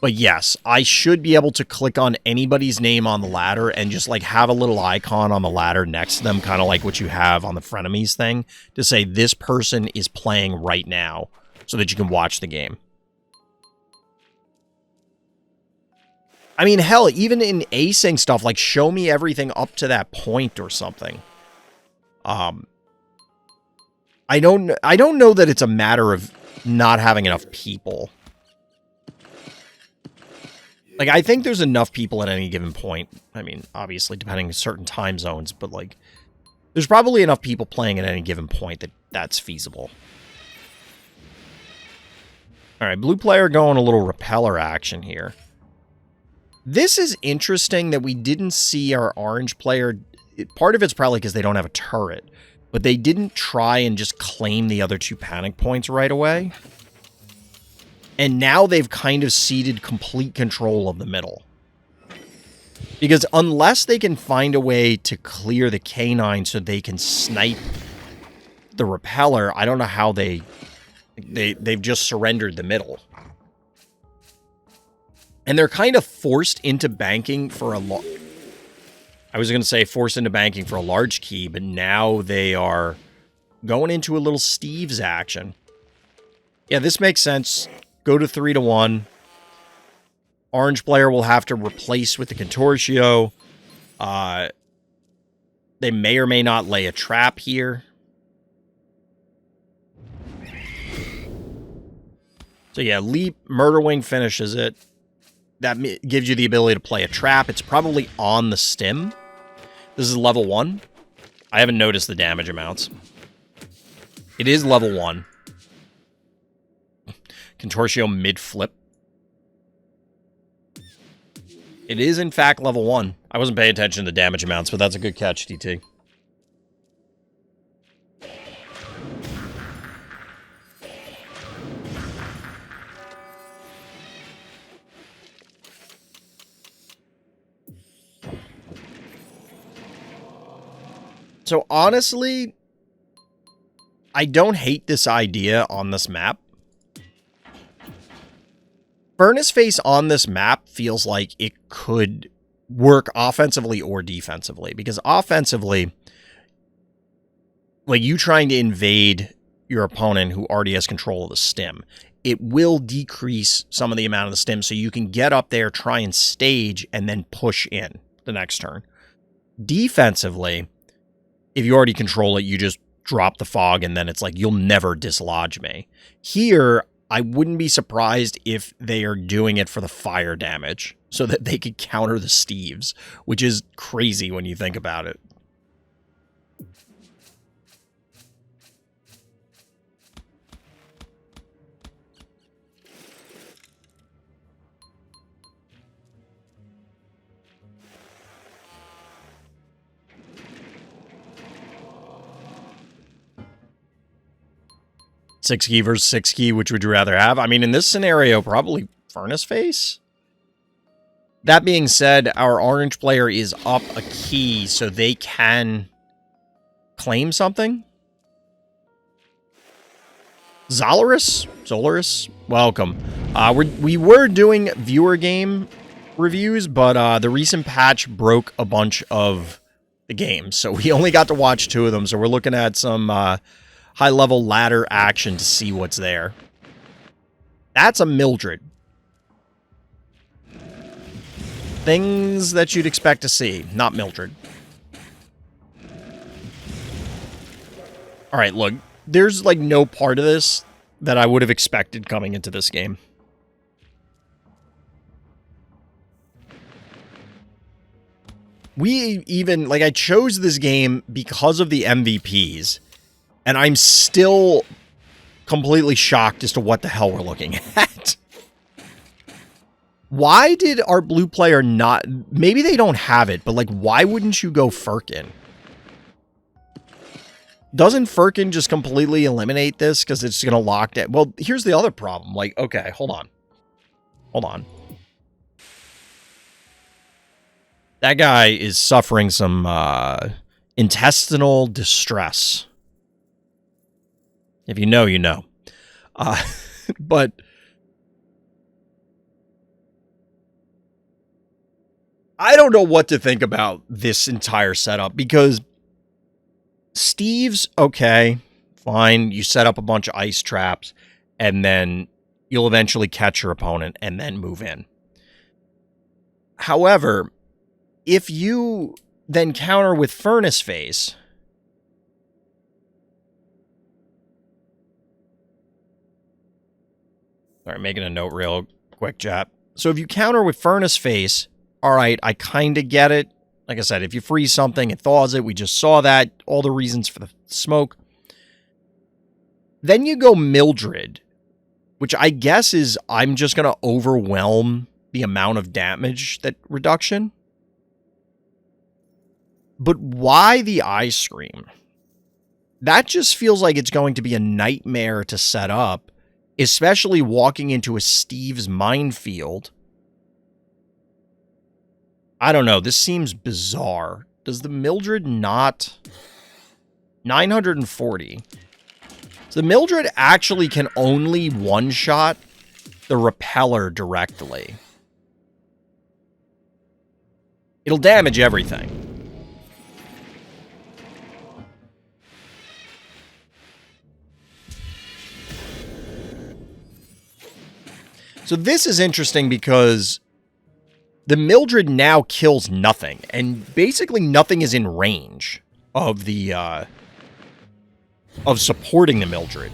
But yes, I should be able to click on anybody's name on the ladder and just, like, have a little icon on the ladder next to them, kind of like what you have on the frenemies thing, to say this person is playing right now so that you can watch the game. I mean, hell, even in acing stuff, like, show me everything up to that point or something. I don't know that it's a matter of not having enough people. Like, I think there's enough people at any given point. I mean, obviously, depending on certain time zones, but, like, there's probably enough people playing at any given point that that's feasible. All right, blue player going a little repeller action here. This is interesting that we didn't see our orange player. Part of it's probably because they don't have a turret, but they didn't try and just claim the other 2 panic points right away. And now they've kind of ceded complete control of the middle. Because unless they can find a way to clear the K9 so they can snipe the repeller, I don't know how they've just surrendered the middle. And they're kind of forced into banking for a I was going to say forced into banking for a large key, but now they are going into a little Steve's action. Yeah, this makes sense. Go to 3-1. Orange player will have to replace with the Contortio. They may or may not lay a trap here. So yeah, Leap, Murderwing finishes it. That gives you the ability to play a trap. It's probably on the stem. This is level 1. I haven't noticed the damage amounts. It is level 1. Contortio mid-flip. It is, in fact, level 1. I wasn't paying attention to the damage amounts, but that's a good catch, DT. So, honestly, I don't hate this idea on this map. Furnace Face on this map feels like it could work offensively or defensively. Because offensively, like you trying to invade your opponent who already has control of the stem, it will decrease some of the amount of the stem so you can get up there, try and stage, and then push in the next turn. Defensively, if you already control it, you just drop the fog and then it's like, you'll never dislodge me. Here, I wouldn't be surprised if they are doing it for the fire damage so that they could counter the Steves, which is crazy when you think about it. Six key versus 6 key, which would you rather have? I mean, in this scenario, probably Furnace Face. That being said, our orange player is up a key, so they can claim something. Solaris, welcome. We were doing viewer game reviews, but the recent patch broke a bunch of the games, so we only got to watch 2 of them. So we're looking at some high-level ladder action to see what's there. That's a Mildred. Things that you'd expect to see, not Mildred. Alright, look. There's, like, no part of this that I would have expected coming into this game. We even, like, I chose this game because of the MVPs. And I'm still completely shocked as to what the hell we're looking at. Why did our blue player not... Maybe they don't have it, but, like, why wouldn't you go Firkin? Doesn't Firkin just completely eliminate this because it's going to lock down? Well, here's the other problem. Like, okay, hold on. Hold on. That guy is suffering some intestinal distress. If you know, you know. But I don't know what to think about this entire setup because Steve's, okay, fine. You set up a bunch of ice traps and then you'll eventually catch your opponent and then move in. However, if you then counter with Furnace Face, All right, making a note real quick, chap. So if you counter with Furnace Face, all right, I kind of get it. Like I said, if you freeze something, it thaws it. We just saw that. All the reasons for the smoke. Then you go Mildred, which I guess is I'm just going to overwhelm the amount of damage that reduction. But why the Ice Scream? That just feels like it's going to be a nightmare to set up, especially walking into a Steve's minefield. I don't know. This seems bizarre. Does the Mildred not... 940. So the Mildred actually can only one-shot the repeller directly. It'll damage everything. So this is interesting because the Mildred now kills nothing, and basically nothing is in range of the of supporting the Mildred.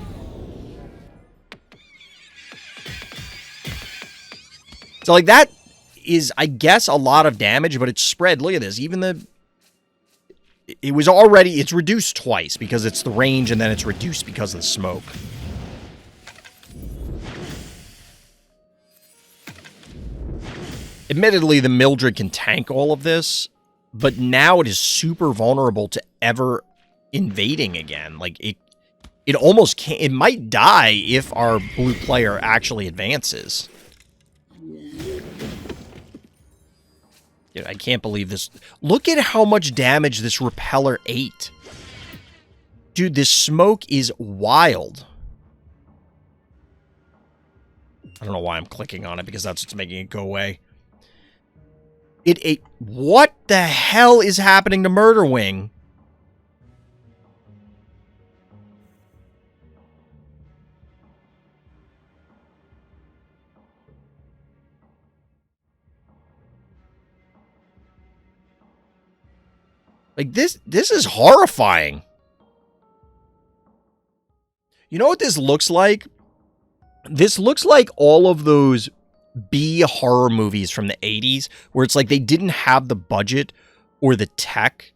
So like that is, I guess, a lot of damage, but it's spread. Look at this. Even the it was already, it's reduced twice because it's the range, and then it's reduced because of the smoke. Admittedly, the Mildred can tank all of this, but now it is super vulnerable to ever invading again. Like, it almost can't... It might die if our blue player actually advances. Dude, I can't believe this. Look at how much damage this repeller ate. Dude, this smoke is wild. I don't know why I'm clicking on it, because that's what's making it go away. It ate... What the hell is happening to Murder Wing? Like, this is horrifying. You know what this looks like? This looks like all of those B horror movies from the 80s, where it's like they didn't have the budget or the tech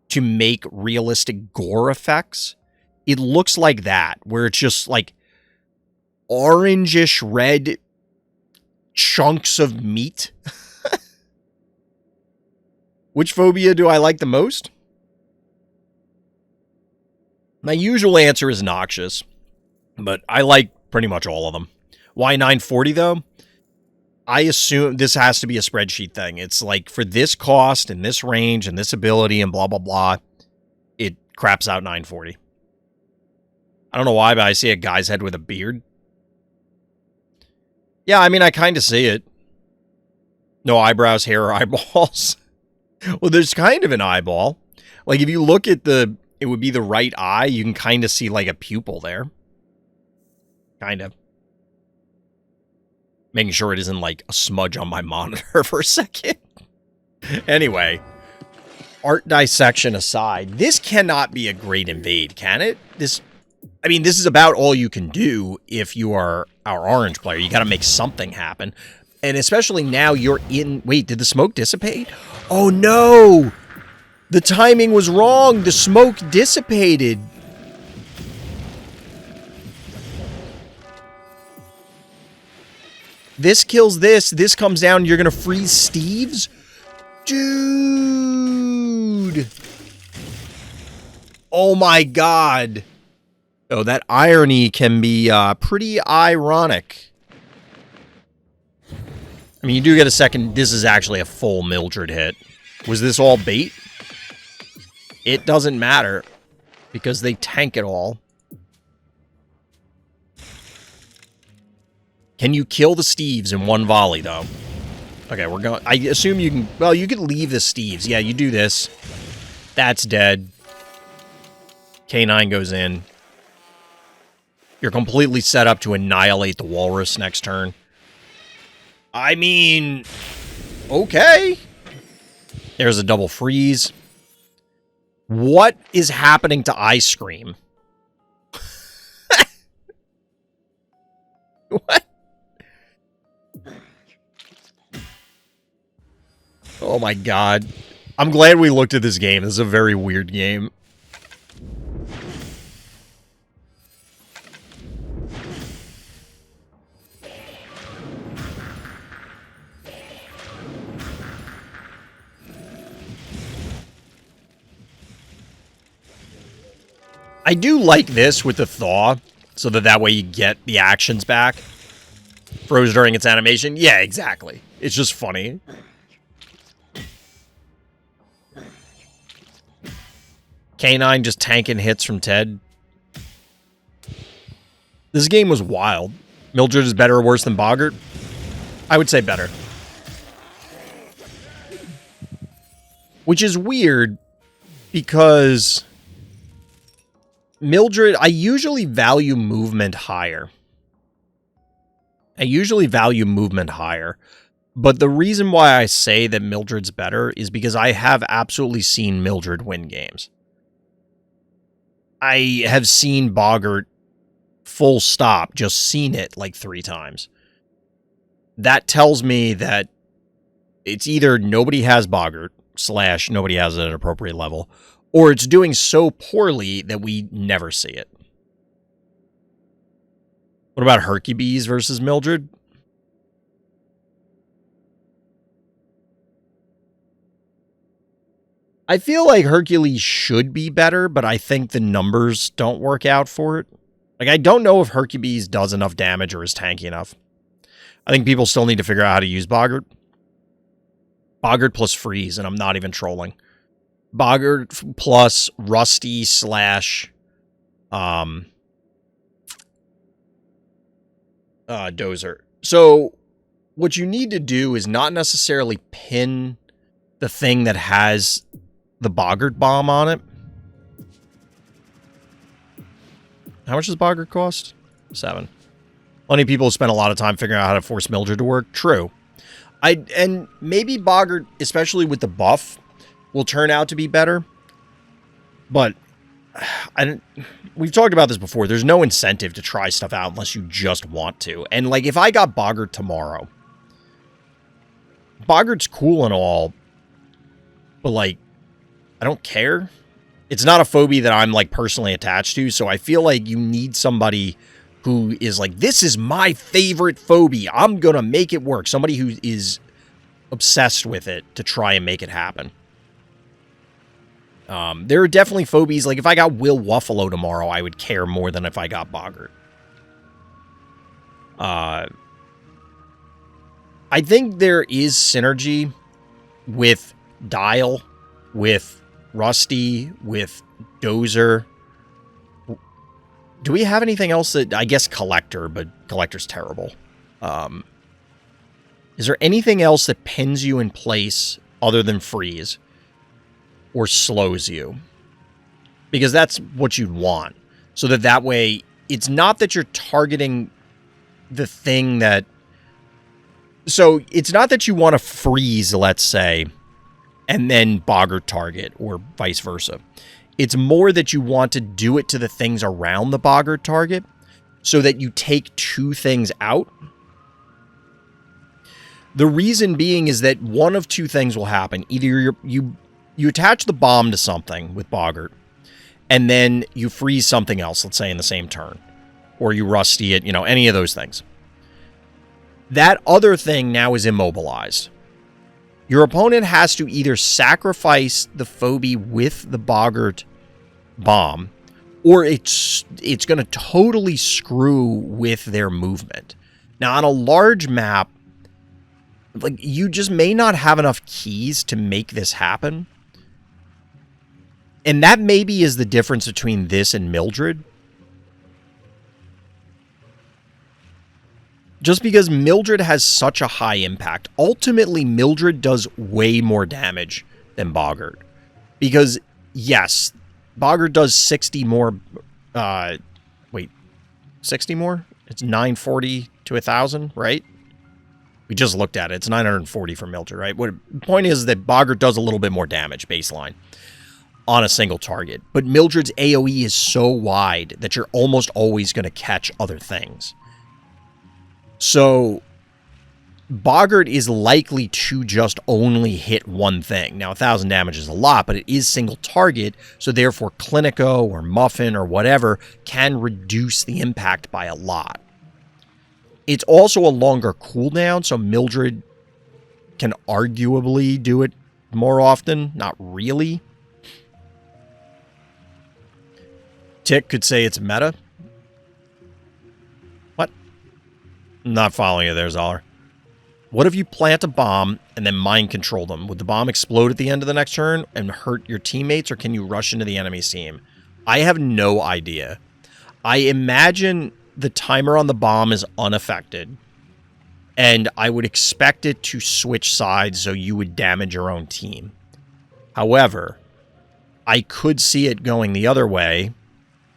to make realistic gore effects. It looks like that, where it's just like orangish red chunks of meat. Which phobia do I like the most? My usual answer is noxious, but I like pretty much all of them. Why 940 though? I assume this has to be a spreadsheet thing. It's like, for this cost and this range and this ability and blah, blah, blah, it craps out 940. I don't know why, but I see a guy's head with a beard. Yeah, I mean, I kind of see it. No eyebrows, hair, or eyeballs. Well, there's kind of an eyeball. Like, if you look at the... It would be the right eye. You can kind of see, like, a pupil there. Kind of. Making sure it isn't, like, a smudge on my monitor for a second. Anyway. Art dissection aside. This cannot be a great invade, can it? I mean, this is about all you can do if you are our orange player. You got to make something happen. And especially now you're in... Wait, did the smoke dissipate? Oh, no! The timing was wrong. The smoke dissipated. This kills this. This comes down. You're going to freeze Steve's? Dude. Oh, my God. Oh, that irony can be pretty ironic. I mean, you do get a second. This is actually a full Mildred hit. Was this all bait? It doesn't matter, because they tank it all. Can you kill the Steves in one volley, though? Okay, we're going... I assume you can... Well, you could leave the Steves. Yeah, you do this. That's dead. K9 goes in. You're completely set up to annihilate the Walrus next turn. I mean... Okay. There's a double freeze. What is happening to Ice Scream? What? Oh my god. I'm glad we looked at this game. This is a very weird game. I do like this with the thaw, so that way you get the actions back. Froze during its animation. Yeah, exactly. It's just funny. K9 just tanking hits from Ted. This game was wild. Mildred is better or worse than Boggart? I would say better. Which is weird, because Mildred, I usually value movement higher. But the reason why I say that Mildred's better is because I have absolutely seen Mildred win games. I have seen Boggart full stop, just seen it like 3 times. That tells me that it's either nobody has Boggart, / nobody has it at an appropriate level, or it's doing so poorly that we never see it. What about Hercules versus Mildred? I feel like Hercules should be better, but I think the numbers don't work out for it. Like, I don't know if Hercules does enough damage or is tanky enough. I think people still need to figure out how to use Boggart. Boggart plus freeze, and I'm not even trolling. Boggart plus Rusty / Dozer. So what you need to do is not necessarily pin the thing that has the Boggart bomb on it. How much does Boggart cost? 7. Plenty of people spend a lot of time figuring out how to force Mildred to work. True. And maybe Boggart, especially with the buff, will turn out to be better. But we've talked about this before. There's no incentive to try stuff out unless you just want to. And, like, if I got Boggart tomorrow, Boggart's cool and all, but, like, I don't care. It's not a phobia that I'm, like, personally attached to, so I feel like you need somebody who is like, this is my favorite phobia. I'm gonna make it work. Somebody who is obsessed with it to try and make it happen. There are definitely phobies. Like, if I got Will Wuffalo tomorrow, I would care more than if I got Boggart. I think there is synergy with Dial, with Rusty, with Dozer. Do we have anything else that... I guess Collector, but Collector's terrible. Is there anything else that pins you in place other than freeze? Or slows you? Because that's what you'd want. So that way, it's not that you're targeting the thing that... So, it's not that you want to freeze, let's say, and then Boggart target, or vice versa. It's more that you want to do it to the things around the Boggart target, so that you take 2 things out. The reason being is that one of 2 things will happen. Either you attach the bomb to something with Boggart, and then you freeze something else, let's say in the same turn. Or you Rusty it, any of those things. That other thing now is immobilized. Your opponent has to either sacrifice the phobie with the Boggart bomb, or it's going to totally screw with their movement. Now, on a large map, like, you just may not have enough keys to make this happen. And that maybe is the difference between this and Mildred. Just because Mildred has such a high impact. Ultimately, Mildred does way more damage than Boggart. Because, yes, Boggart does 60 more... 60 more? It's 940 to 1,000, right? We just looked at it. It's 940 for Mildred, right? The point is that Boggart does a little bit more damage, baseline, on a single target. But Mildred's AoE is so wide that you're almost always going to catch other things. So, Boggart is likely to just only hit one thing. Now, 1,000 damage is a lot, but it is single target, so therefore Clinico or Muffin or whatever can reduce the impact by a lot. It's also a longer cooldown, so Mildred can arguably do it more often. Not really. Tick could say it's meta. What? I'm not following you there, Zoller. What if you plant a bomb and then mind control them? Would the bomb explode at the end of the next turn and hurt your teammates, or can you rush into the enemy's team? I have no idea. I imagine the timer on the bomb is unaffected, and I would expect it to switch sides so you would damage your own team. However, I could see it going the other way,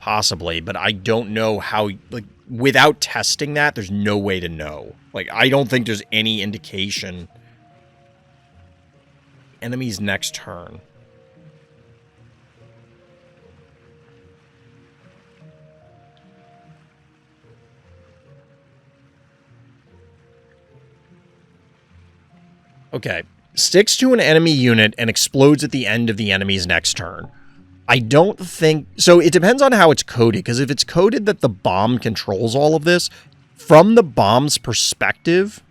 possibly, but I don't know how, like, without testing that, there's no way to know. Like, I don't think there's any indication. Enemy's next turn. Okay. Sticks to an enemy unit and explodes at the end of the enemy's next turn. I don't think... So it depends on how it's coded, because if it's coded that the bomb controls all of this, from the bomb's perspective,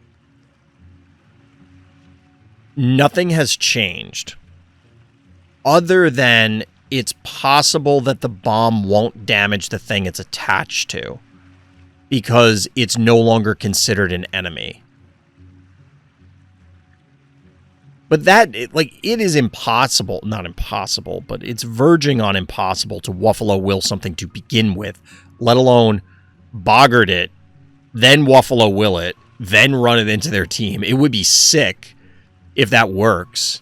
nothing has changed. Other than it's possible that the bomb won't damage the thing it's attached to, because it's no longer considered an enemy. But that, it is impossible, not impossible, but it's verging on impossible to Wuffalo Will something to begin with, let alone Boggart it, then Wuffalo Will it, then run it into their team. It would be sick if that works.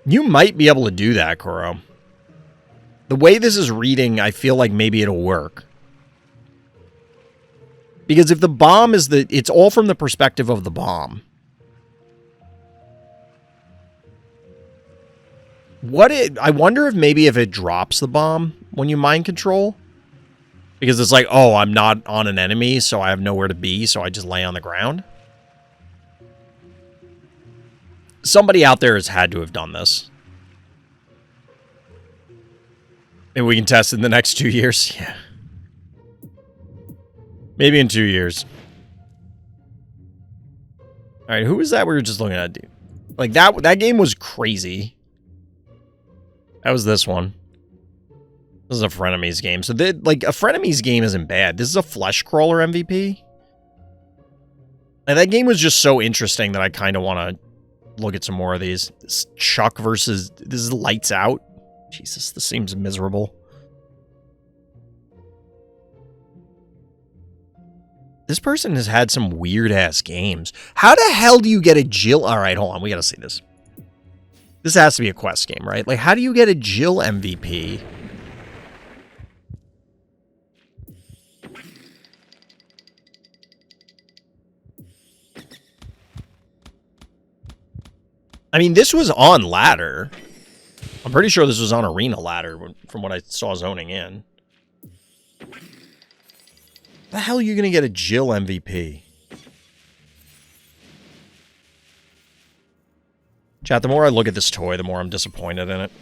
You might be able to do that, Koro. The way this is reading, I feel like maybe it'll work. Because if the bomb is it's all from the perspective of the bomb. I wonder if maybe if it drops the bomb when you mind control. Because it's like, oh, I'm not on an enemy, so I have nowhere to be, so I just lay on the ground. Somebody out there has had to have done this. Maybe we can test it in the next 2 years. Yeah. Maybe in 2 years. Alright, who was that we were just looking at? Like, that game was crazy. That was this one. This is a Frenemies game. So, a Frenemies game isn't bad. This is a Flesh Crawler MVP. And that game was just so interesting that I kind of want to look at some more of these. This Chuck versus... This is Lights Out. Jesus, this seems miserable. This person has had some weird-ass games. How the hell do you get a Jill... Alright, hold on. We gotta see this. This has to be a quest game, right? Like, how do you get a Jill MVP? I mean, this was on ladder. I'm pretty sure this was on Arena ladder from what I saw zoning in. The hell are you going to get a Jill MVP? Chat, the more I look at this toy, the more I'm disappointed in it.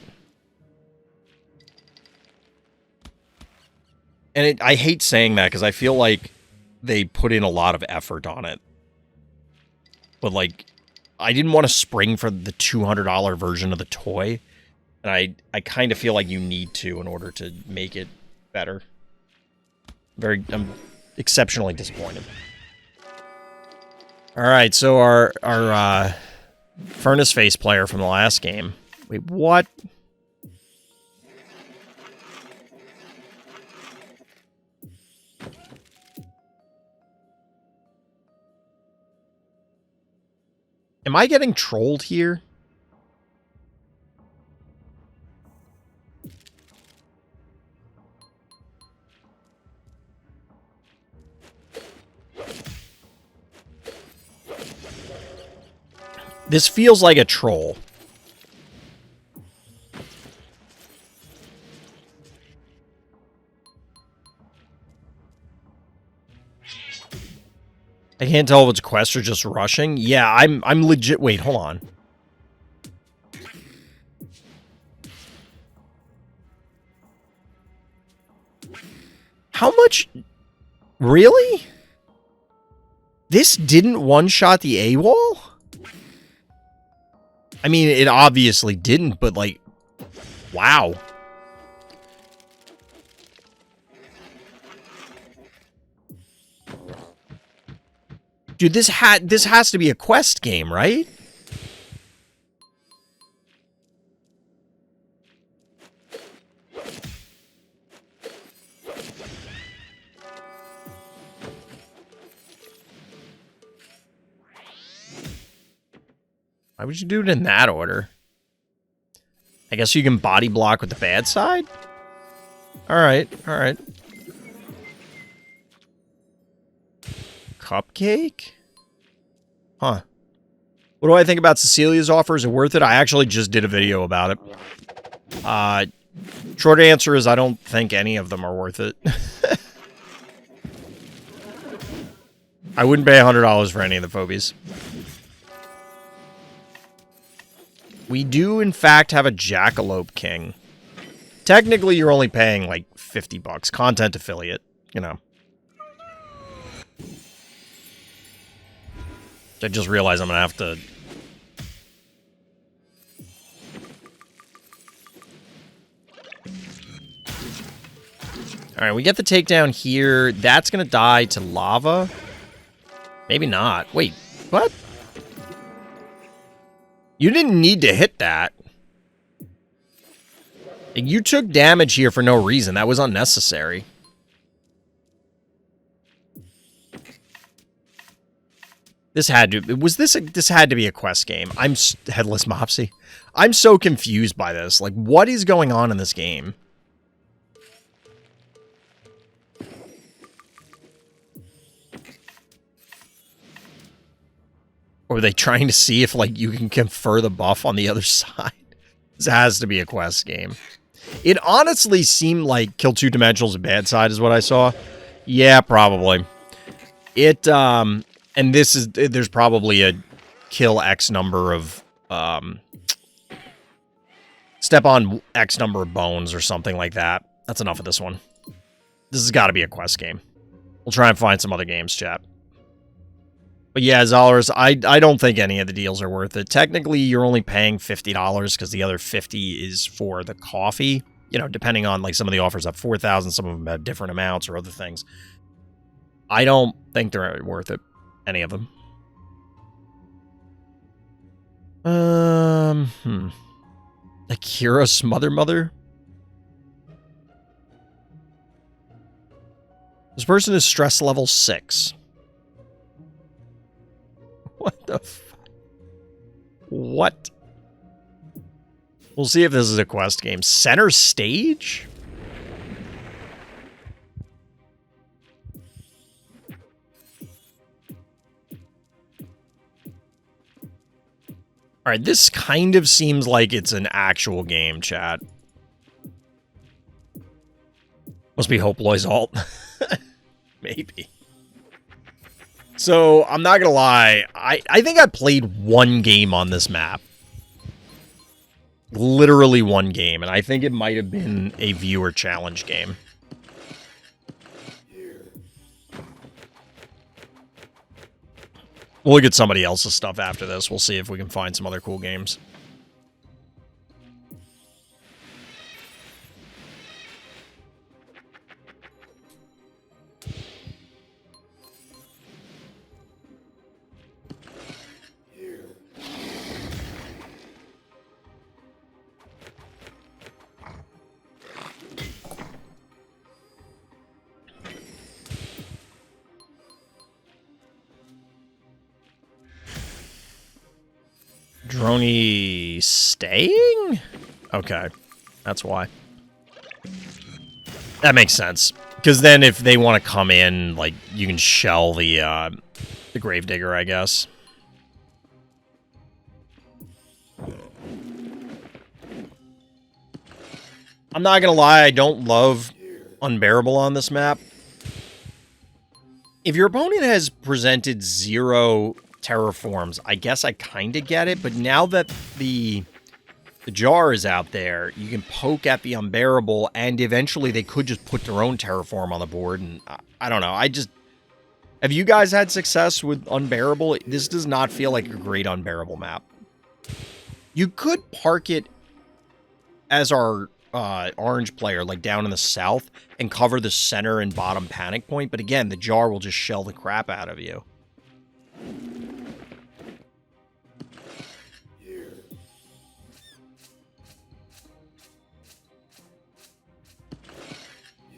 And I hate saying that because I feel like they put in a lot of effort on it. But, like, I didn't want to spring for the $200 version of the toy. And I kind of feel like you need to in order to make it better. I'm exceptionally disappointed. Alright, so our Furnace Face player from the last game. Wait, what? Am I getting trolled here? This feels like a troll. can't tell if it's quest or just rushing. Yeah, I'm legit. Wait, hold on. How much? Really? This didn't one-shot the AWOL? I mean, it obviously didn't, but like, wow. Dude, this has to be a quest game, right? Why would you do it in that order? I guess you can body block with the bad side? Alright, alright. Cupcake? Huh. What do I think about Cecilia's offer? Is it worth it? I actually just did a video about it. Short answer is I don't think any of them are worth it. I wouldn't pay $100 for any of the Phobies. We do, in fact, have a Jackalope King. Technically, you're only paying, like, $50. Content affiliate, you know. I just realized I'm gonna have to... Alright, we get the takedown here. That's gonna die to lava. Maybe not. Wait, what? You didn't need to hit that. You took damage here for no reason. That was unnecessary. This had to... This had to be a quest game. I'm... Headless Mopsy. I'm so confused by this. Like, what is going on in this game? Or are they trying to see if, like, you can confer the buff on the other side? This has to be a quest game. It honestly seemed like Kill 2 Dimensionals a bad side is what I saw. Yeah, probably. It, and this is... There's probably a kill X number of, step on X number of bones or something like that. That's enough of this one. This has got to be a quest game. We'll try and find some other games, chat. But yeah, Zollers, I don't think any of the deals are worth it. Technically, you're only paying $50 because the other $50 is for the coffee. You know, depending on, like, some of the offers have 4,000, some of them have different amounts or other things. I don't think they're worth it. Any of them. Akira Smother Mother? This person is stress level 6. What the fuck? What? We'll see if this is a quest game. Center stage? Alright, this kind of seems like it's an actual game, chat. Must be Hope Loy's alt. Maybe. So, I'm not gonna lie, I think I played one game on this map. Literally one game, and I think it might have been a viewer challenge game. We'll look at somebody else's stuff after this. We'll see if we can find some other cool games. Droney staying? Okay. That's why. That makes sense. Because then if they want to come in, like, you can shell the Gravedigger, I guess. I'm not gonna lie, I don't love Unbearable on this map. If your opponent has presented 0 terraforms, I guess I kind of get it, but now that the jar is out there, you can poke at the unbearable, and eventually they could just put their own terraform on the board, and I don't know, have you guys had success with unbearable? This does not feel like a great unbearable map. You could park it as our orange player, like down in the south, and cover the center and bottom panic point, but again, the jar will just shell the crap out of you.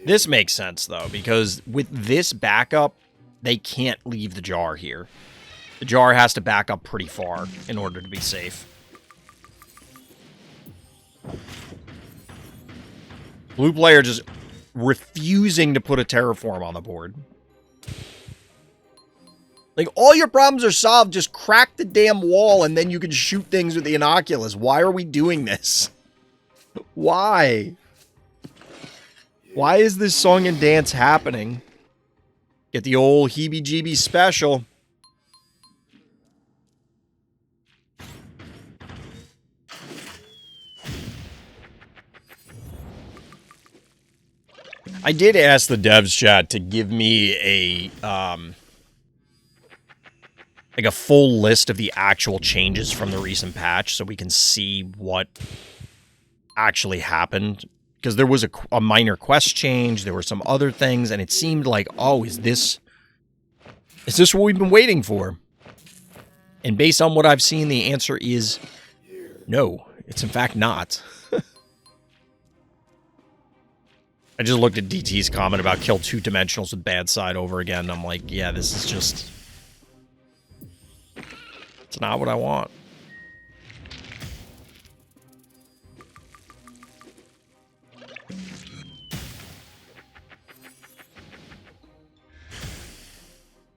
This makes sense, though, because with this backup, they can't leave the jar here. The jar has to back up pretty far in order to be safe. Blue player just refusing to put a terraform on the board. Like, all your problems are solved. Just crack the damn wall and then you can shoot things with the inoculus. Why are we doing this? Why? Why is this song and dance happening? Get the old heebie-jeebie special. I did ask the devs chat to give me a like a full list of the actual changes from the recent patch so we can see what actually happened. Because there was a minor quest change, there were some other things, and it seemed like, oh, is this what we've been waiting for? And based on what I've seen, the answer is no. It's in fact not. I just looked at DT's comment about kill 2 dimensionals with bad side over again, and I'm like, yeah, this is just... it's not what I want.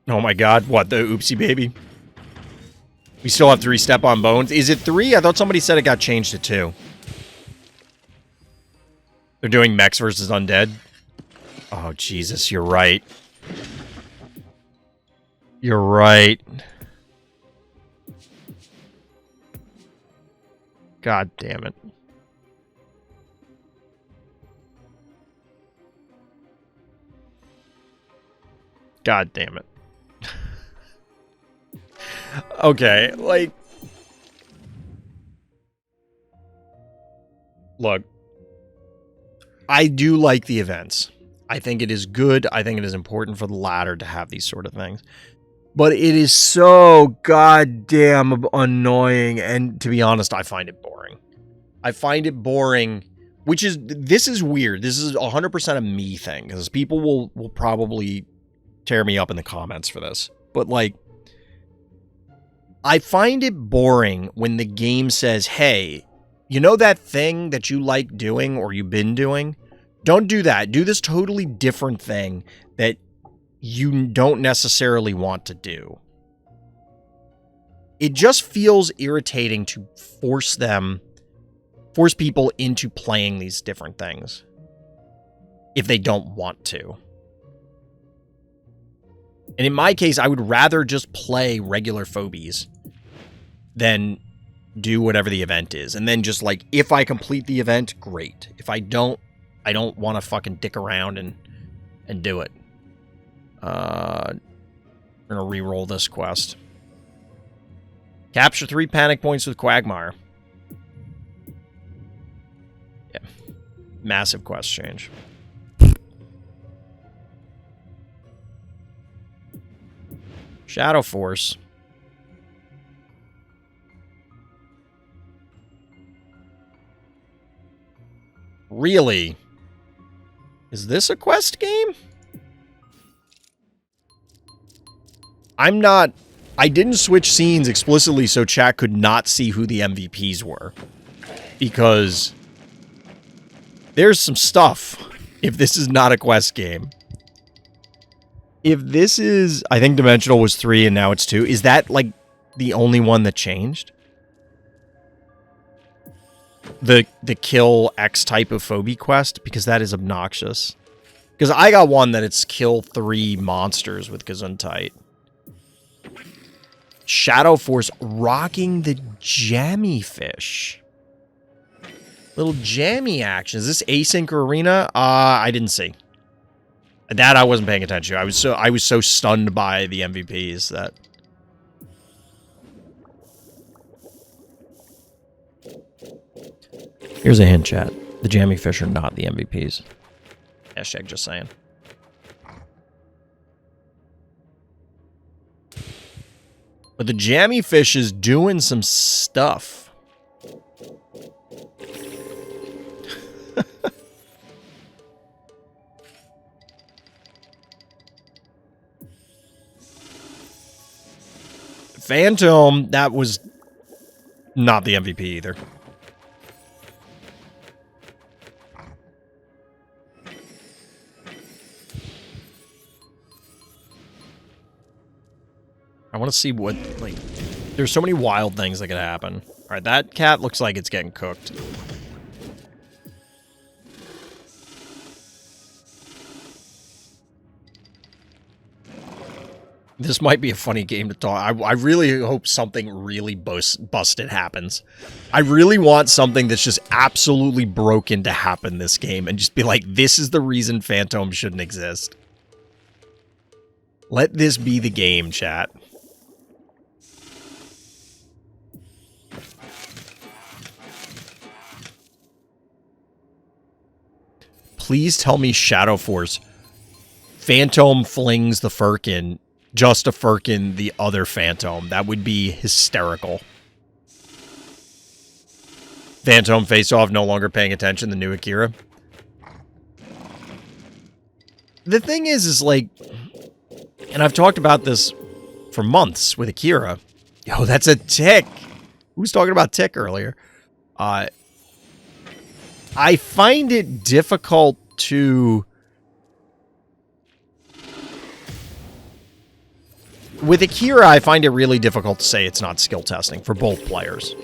Oh my god, what, the oopsie baby? We still have 3 step on bones. Is it 3? I thought somebody said it got changed to 2. They're doing mechs versus undead. Oh, Jesus, you're right. You're right. God damn it. God damn it. Okay, like... look. I do like the events. I think it is good. I think it is important for the ladder to have these sort of things. But it is so goddamn annoying, and to be honest, I find it boring. I find it boring, which is... this is weird. This is 100% a me thing, because people will probably tear me up in the comments for this. But, like... I find it boring when the game says, hey, you know that thing that you like doing or you've been doing? Don't do that. Do this totally different thing that you don't necessarily want to do. It just feels irritating to force people into playing these different things if they don't want to. And in my case, I would rather just play regular Phobies than do whatever the event is. And then just, like, if I complete the event, great. If I don't want to fucking dick around and do it. We're gonna re-roll this quest. Capture 3 panic points with Quagmire. Yeah. Massive quest change. Shadow Force. Really? Is this a quest game? I didn't switch scenes explicitly so chat could not see who the MVPs were. Because there's some stuff if this is not a quest game. If this is... I think Dimensional was 3 and now it's 2. Is that, like, the only one that changed? The kill X type of phobie quest? Because that is obnoxious. Because I got one that it's kill 3 monsters with Gesundheit. Shadow Force rocking the jammy fish. Little jammy action. Is this async or arena? I didn't see. That I wasn't paying attention to. I was so stunned by the MVPs that... Here's a hint, chat. The jammy fish are not the MVPs. Hashtag just saying. But the jammy fish is doing some stuff. Phantom, that was not the MVP either. I want to see what, like, there's so many wild things that could happen. All right, that cat looks like it's getting cooked. This might be a funny game to talk. I really hope something really busted happens. I really want something that's just absolutely broken to happen this game and just be like, this is the reason Phantom shouldn't exist. Let this be the game, chat. Please tell me Shadow Force. Phantom flings the Firkin just to Firkin the other Phantom. That would be hysterical. Phantom face off, no longer paying attention, the new Akira. The thing is like, and I've talked about this for months with Akira. Yo, that's a tick. Who was talking about tick earlier? I find it difficult to... With Akira, I find it really difficult to say it's not skill testing for both players.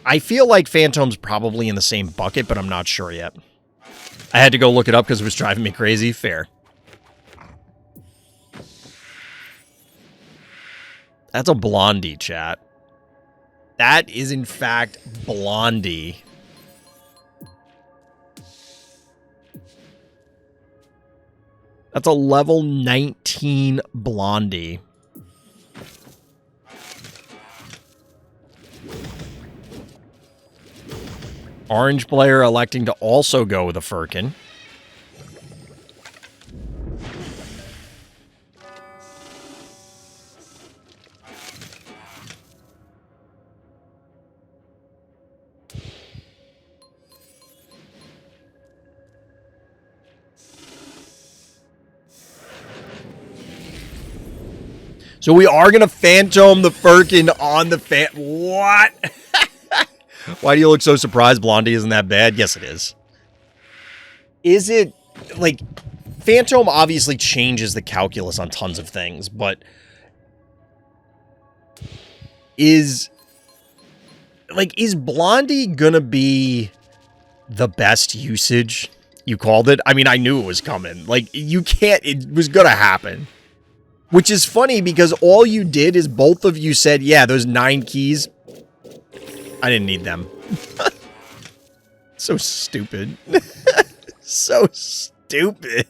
I feel like Phantom's probably in the same bucket, but I'm not sure yet. I had to go look it up because it was driving me crazy. Fair. That's a Blondie, chat. That is, in fact, Blondie. That's a level 19 Blondie. Orange player electing to also go with a Firkin. So we are going to Phantom the Firkin on the What? Why do you look so surprised? Blondie isn't that bad? Yes, it is. Is it, like, Phantom obviously changes the calculus on tons of things, but is Blondie gonna be the best usage? You called it? I mean, I knew it was coming. Like, you can't, it was gonna happen. Which is funny because all you did is both of you said, yeah, those 9 keys, I didn't need them. So stupid. So stupid.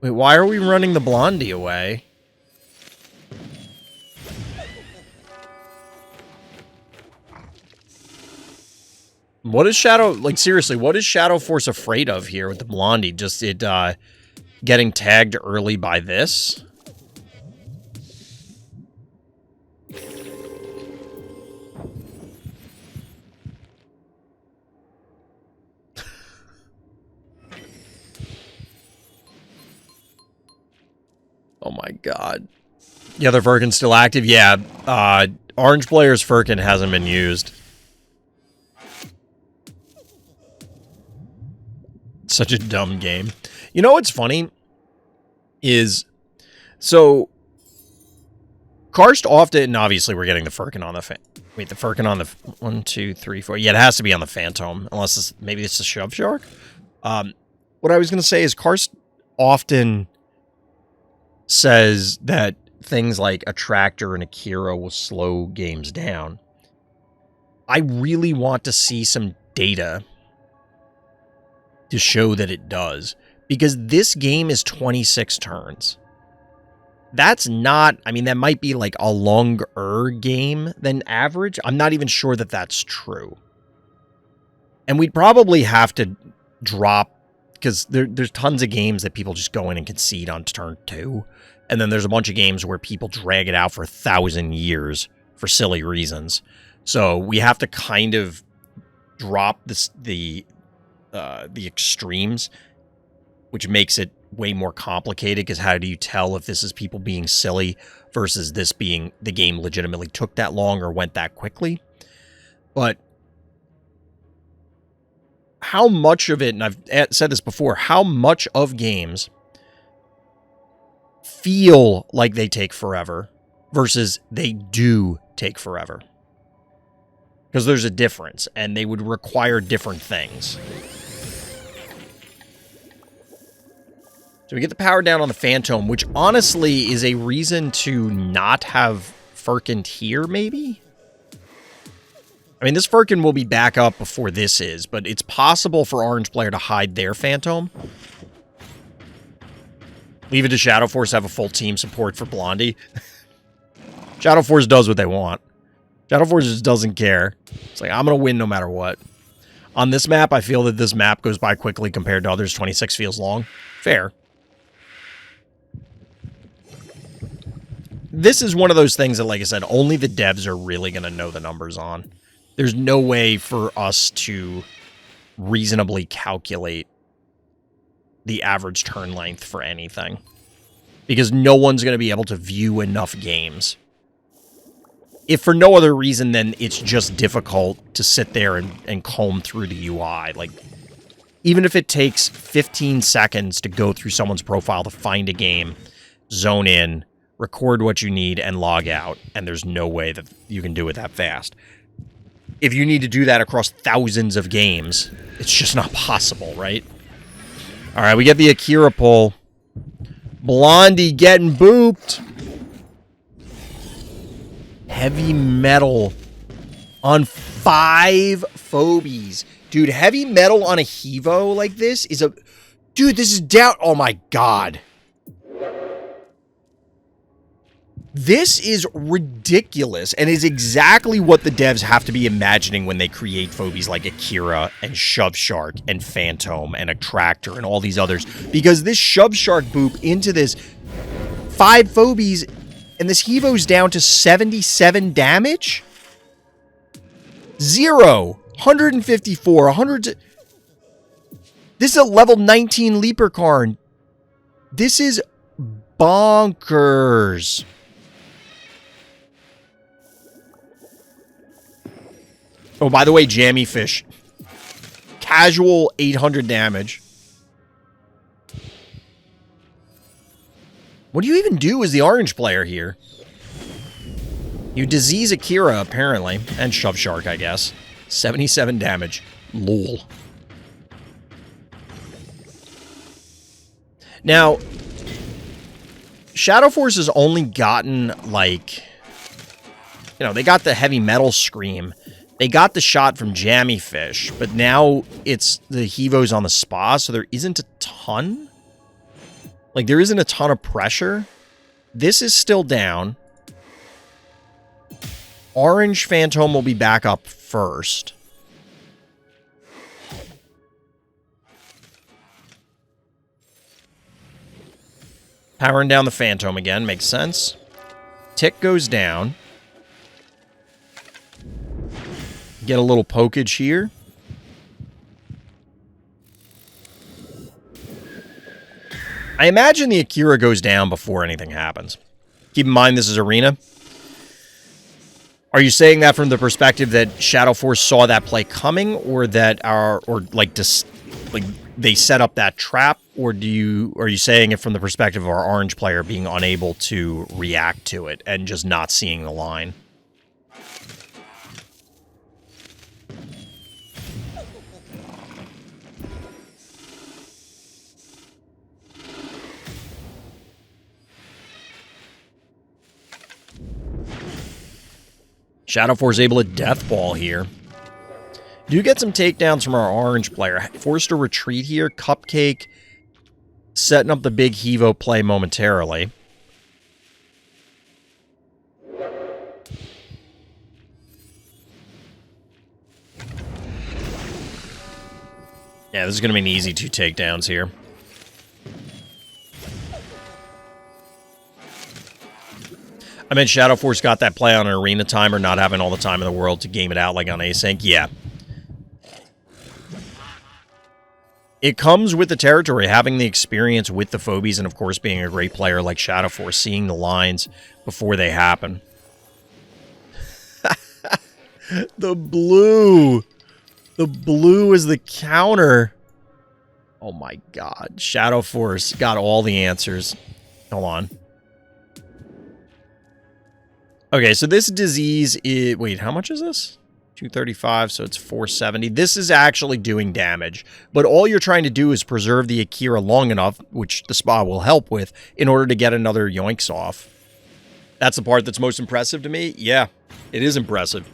Wait, why are we running the Blondie away? What is Shadow, like, seriously, what is Shadow Force afraid of here with the Blondie? Just it, getting tagged early by this? Oh my god. The other Firkin's still active? Yeah, orange player's Firkin hasn't been used. Such a dumb game. You know what's funny? Is, so, Karst often, obviously we're getting the Firkin on the wait, the Firkin on the 1, 2, 3, 4. Yeah, it has to be on the Phantom, unless it's, maybe it's the Shove Shark. What I was going to say is Karst often says that things like Attractor and Akira will slow games down. I really want to see some data to show that it does, because this game is 26 turns. That's not, I mean, that might be like a longer game than average. I'm not even sure that that's true. And we'd probably have to drop, because there's tons of games that people just go in and concede on turn 2. And then there's a bunch of games where people drag it out for 1,000 years for silly reasons. So we have to kind of drop the extremes, which makes it way more complicated, because how do you tell if this is people being silly versus this being the game legitimately took that long or went that quickly? But how much of it, and I've said this before, how much of games feel like they take forever versus they do take forever? Because there's a difference, and they would require different things. So we get the power down on the Phantom, which honestly is a reason to not have Firkin here, maybe? I mean, this Firkin will be back up before this is, but it's possible for Orange player to hide their Phantom. Leave it to Shadow Force to have a full team support for Blondie. Shadow Force does what they want. Shadow Force just doesn't care. It's like, I'm going to win no matter what. On this map, I feel that this map goes by quickly compared to others. 26 feels long. Fair. This is one of those things that, like I said, only the devs are really going to know the numbers on. There's no way for us to reasonably calculate the average turn length for anything, because no one's going to be able to view enough games. If for no other reason than it's just difficult to sit there and comb through the UI. Like, even if it takes 15 seconds to go through someone's profile to find a game, zone in, record what you need, and log out, and there's no way that you can do it that fast. If you need to do that across thousands of games, it's just not possible, right? All right, we get the Akira pull. Blondie getting booped. Heavy metal on 5 Phobies. Dude, heavy metal on a Hevo like this is a... Dude, this is down... Oh my god. This is ridiculous, and is exactly what the devs have to be imagining when they create Phobies like Akira and Shove Shark and Phantom and Attractor and all these others. Because this Shove Shark boop into this 5 Phobies, and this Hevo's down to 77 damage? 0. 154. 100... This is a level 19 Leaper Karn. This is bonkers. Oh, by the way, Jammy Fish. Casual 800 damage. What do you even do as the orange player here? You disease Akira, apparently. And Shove Shark, I guess. 77 damage. Lol. Now, Shadow Force has only gotten, like... You know, they got the heavy metal scream. They got the shot from Jammy Fish, but now it's the Hevo's on the spa, so there isn't a ton. Like, there isn't a ton of pressure. This is still down. Orange Phantom will be back up first. Powering down the Phantom again, makes sense. Tick goes down. Get a little pokage here. I imagine the Akira goes down before anything happens. Keep in mind this is Arena. Are you saying that from the perspective that Shadow Force saw that play coming, or that they set up that trap Or are you saying it from the perspective of our orange player being unable to react to it and just not seeing the line? Shadow Force able to Death Ball here. Do get some takedowns from our orange player. Forced to retreat here. Cupcake setting up the big Hevo play momentarily. Yeah, this is going to be an easy 2 takedowns here. I mean, Shadow Force got that play on an arena timer, not having all the time in the world to game it out like on async. Yeah. It comes with the territory, having the experience with the Phobies, and of course being a great player like Shadow Force, seeing the lines before they happen. The blue! The blue is the counter. Oh my god. Shadow Force got all the answers. Hold on. Okay, so this disease is... Wait, how much is this? 235, so it's 470. This is actually doing damage, but all you're trying to do is preserve the Akira long enough, which the spa will help with, in order to get another yoinks off. That's the part that's most impressive to me. Yeah, it is impressive.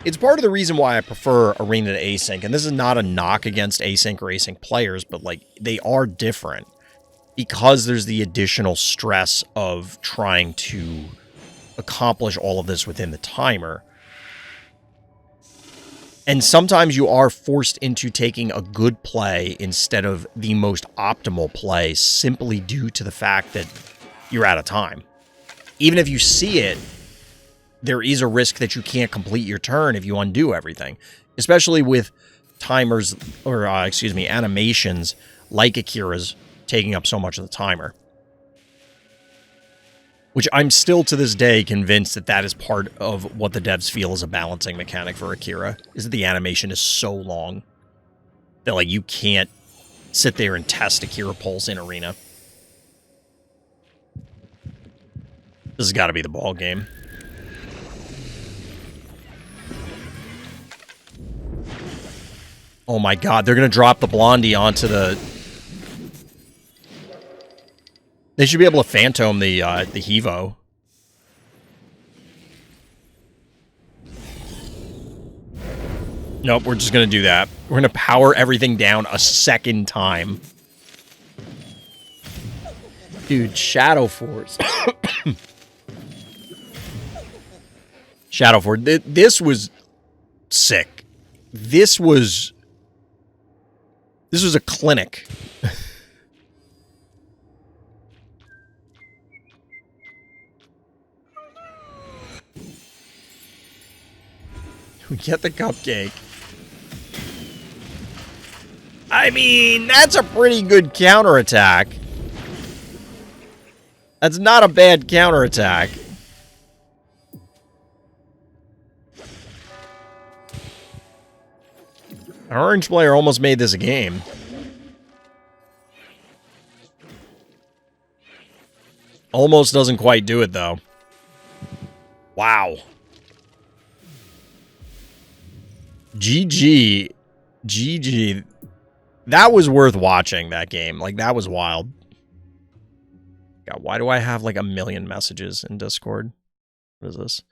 It's part of the reason why I prefer Arena to async, and this is not a knock against async or async players, but like they are different because there's the additional stress of trying to accomplish all of this within the timer. And sometimes you are forced into taking a good play instead of the most optimal play simply due to the fact that you're out of time. Even if you see it, there is a risk that you can't complete your turn if you undo everything. Especially with timers, or excuse me, animations like Akira's taking up so much of the timer. Which I'm still to this day convinced that that is part of what the devs feel is a balancing mechanic for Akira, is that the animation is so long that like you can't sit there and test Akira pulse in Arena. This has got to be the ball game. Oh my god, they're going to drop the Blondie onto the... They should be able to phantom the Hevo. Nope, we're just going to do that. We're going to power everything down a second time. Dude, Shadow Force. Shadow Force. This was sick. This was a clinic. We get the cupcake. I mean, that's a pretty good counterattack. That's not a bad counterattack. Our orange player almost made this a game. Almost doesn't quite do it, though. Wow. GG. GG. That was worth watching, that game. Like, that was wild. God, why do I have, like, 1 million messages in Discord? What is this?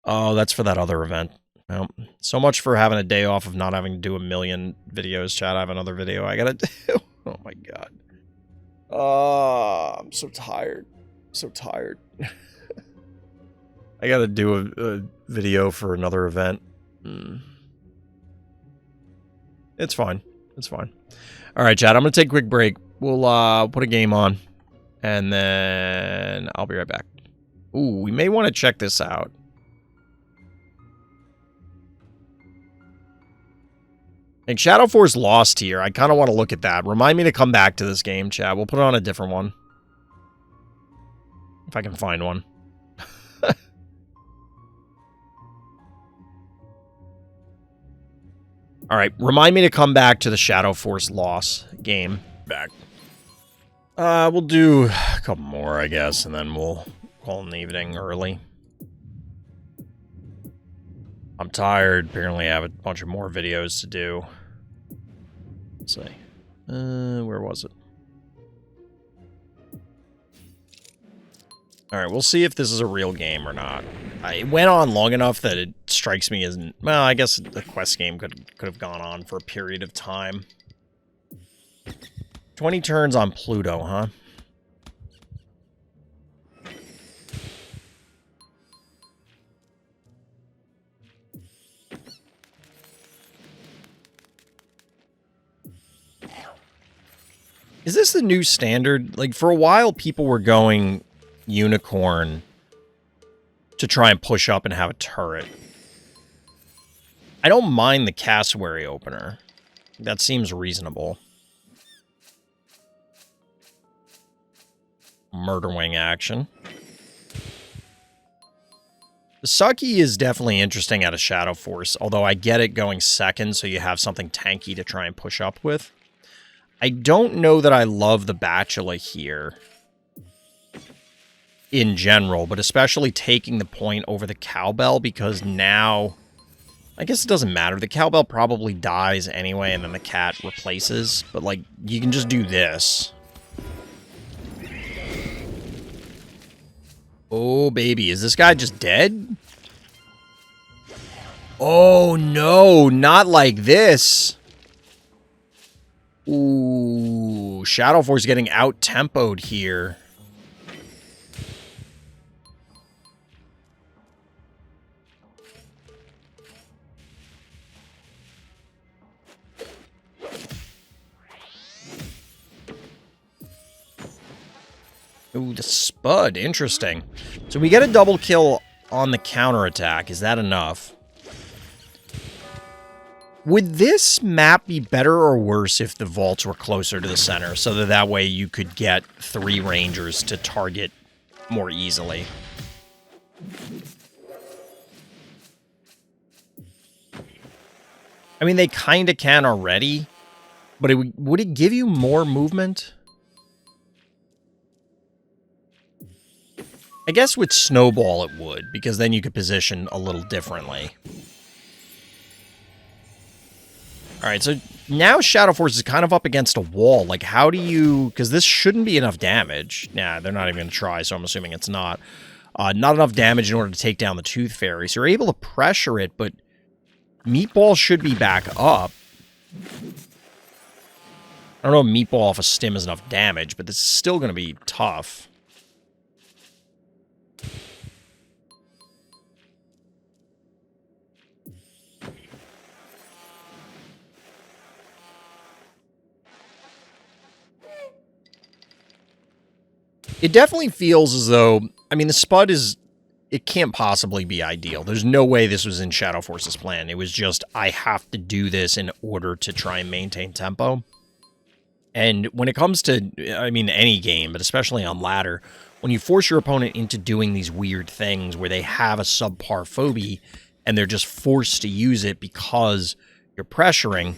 Oh, that's for that other event. Well, so much for having a day off of not having to do 1 million videos, chat. I have another video I gotta do. Oh, my God. I'm so tired. So tired. I gotta do a video for another event. It's fine. It's fine. All right, chat. I'm going to take a quick break. We'll put a game on, and then I'll be right back. Ooh, we may want to check this out. And Shadow Force lost here. I kind of want to look at that. Remind me to come back to this game, chat. We'll put it on a different one. If I can find one. All right, remind me to come back to the Shadow Force loss game. Back. We'll do a couple more, I guess, and then we'll call in the evening early. I'm tired. Apparently I have a bunch of more videos to do. Let's see. Where was it? Alright, we'll see if this is a real game or not. It went on long enough that it strikes me as... Well, I guess the quest game could have gone on for a period of time. 20 turns on Pluto, huh? Is this the new standard? Like, for a while, people were going unicorn to try and push up and have a turret. I don't mind the cassowary opener. That seems reasonable. Murder wing action. The Sucky is definitely interesting out of Shadow Force, although I get it going second, so you have something tanky to try and push up with. I don't know that I love the Bachelor here in general, but especially taking the point over the Cowbell, because now... I guess it doesn't matter. The Cowbell probably dies anyway, and then the cat replaces, but, like, you can just do this. Oh, baby. Is this guy just dead? Oh, no. Not like this. Ooh. Shadow Force getting out-tempoed here. Ooh, the Spud. Interesting. So we get a double kill on the counterattack. Is that enough? Would this map be better or worse if the vaults were closer to the center, so that way you could get 3 rangers to target more easily? I mean, they kind of can already, but would it give you more movement? I guess with Snowball it would, because then you could position a little differently. Alright, so now Shadow Force is kind of up against a wall. Like, how do you... Because this shouldn't be enough damage. Nah, they're not even going to try, so I'm assuming it's not. Not enough damage in order to take down the Tooth Fairy. So you're able to pressure it, but Meatball should be back up. I don't know if Meatball off a stim is enough damage, but this is still going to be tough. It definitely feels as though, I mean, the Spud is, it can't possibly be ideal. There's no way this was in Shadow Force's plan. It was just, I have to do this in order to try and maintain tempo. And when it comes to, I mean, any game, but especially on ladder, when you force your opponent into doing these weird things where they have a subpar phobie and they're just forced to use it because you're pressuring,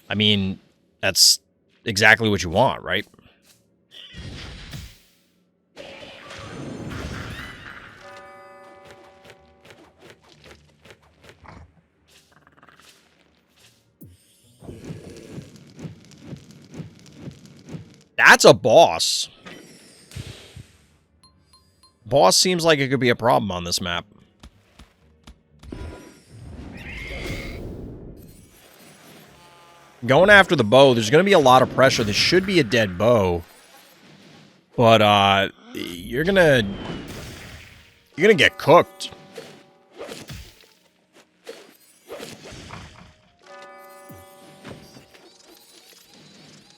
I mean, that's exactly what you want, right? That's a boss. Boss seems like it could be a problem on this map. Going after the bow, there's going to be a lot of pressure. This should be a dead bow. But, you're gonna get cooked.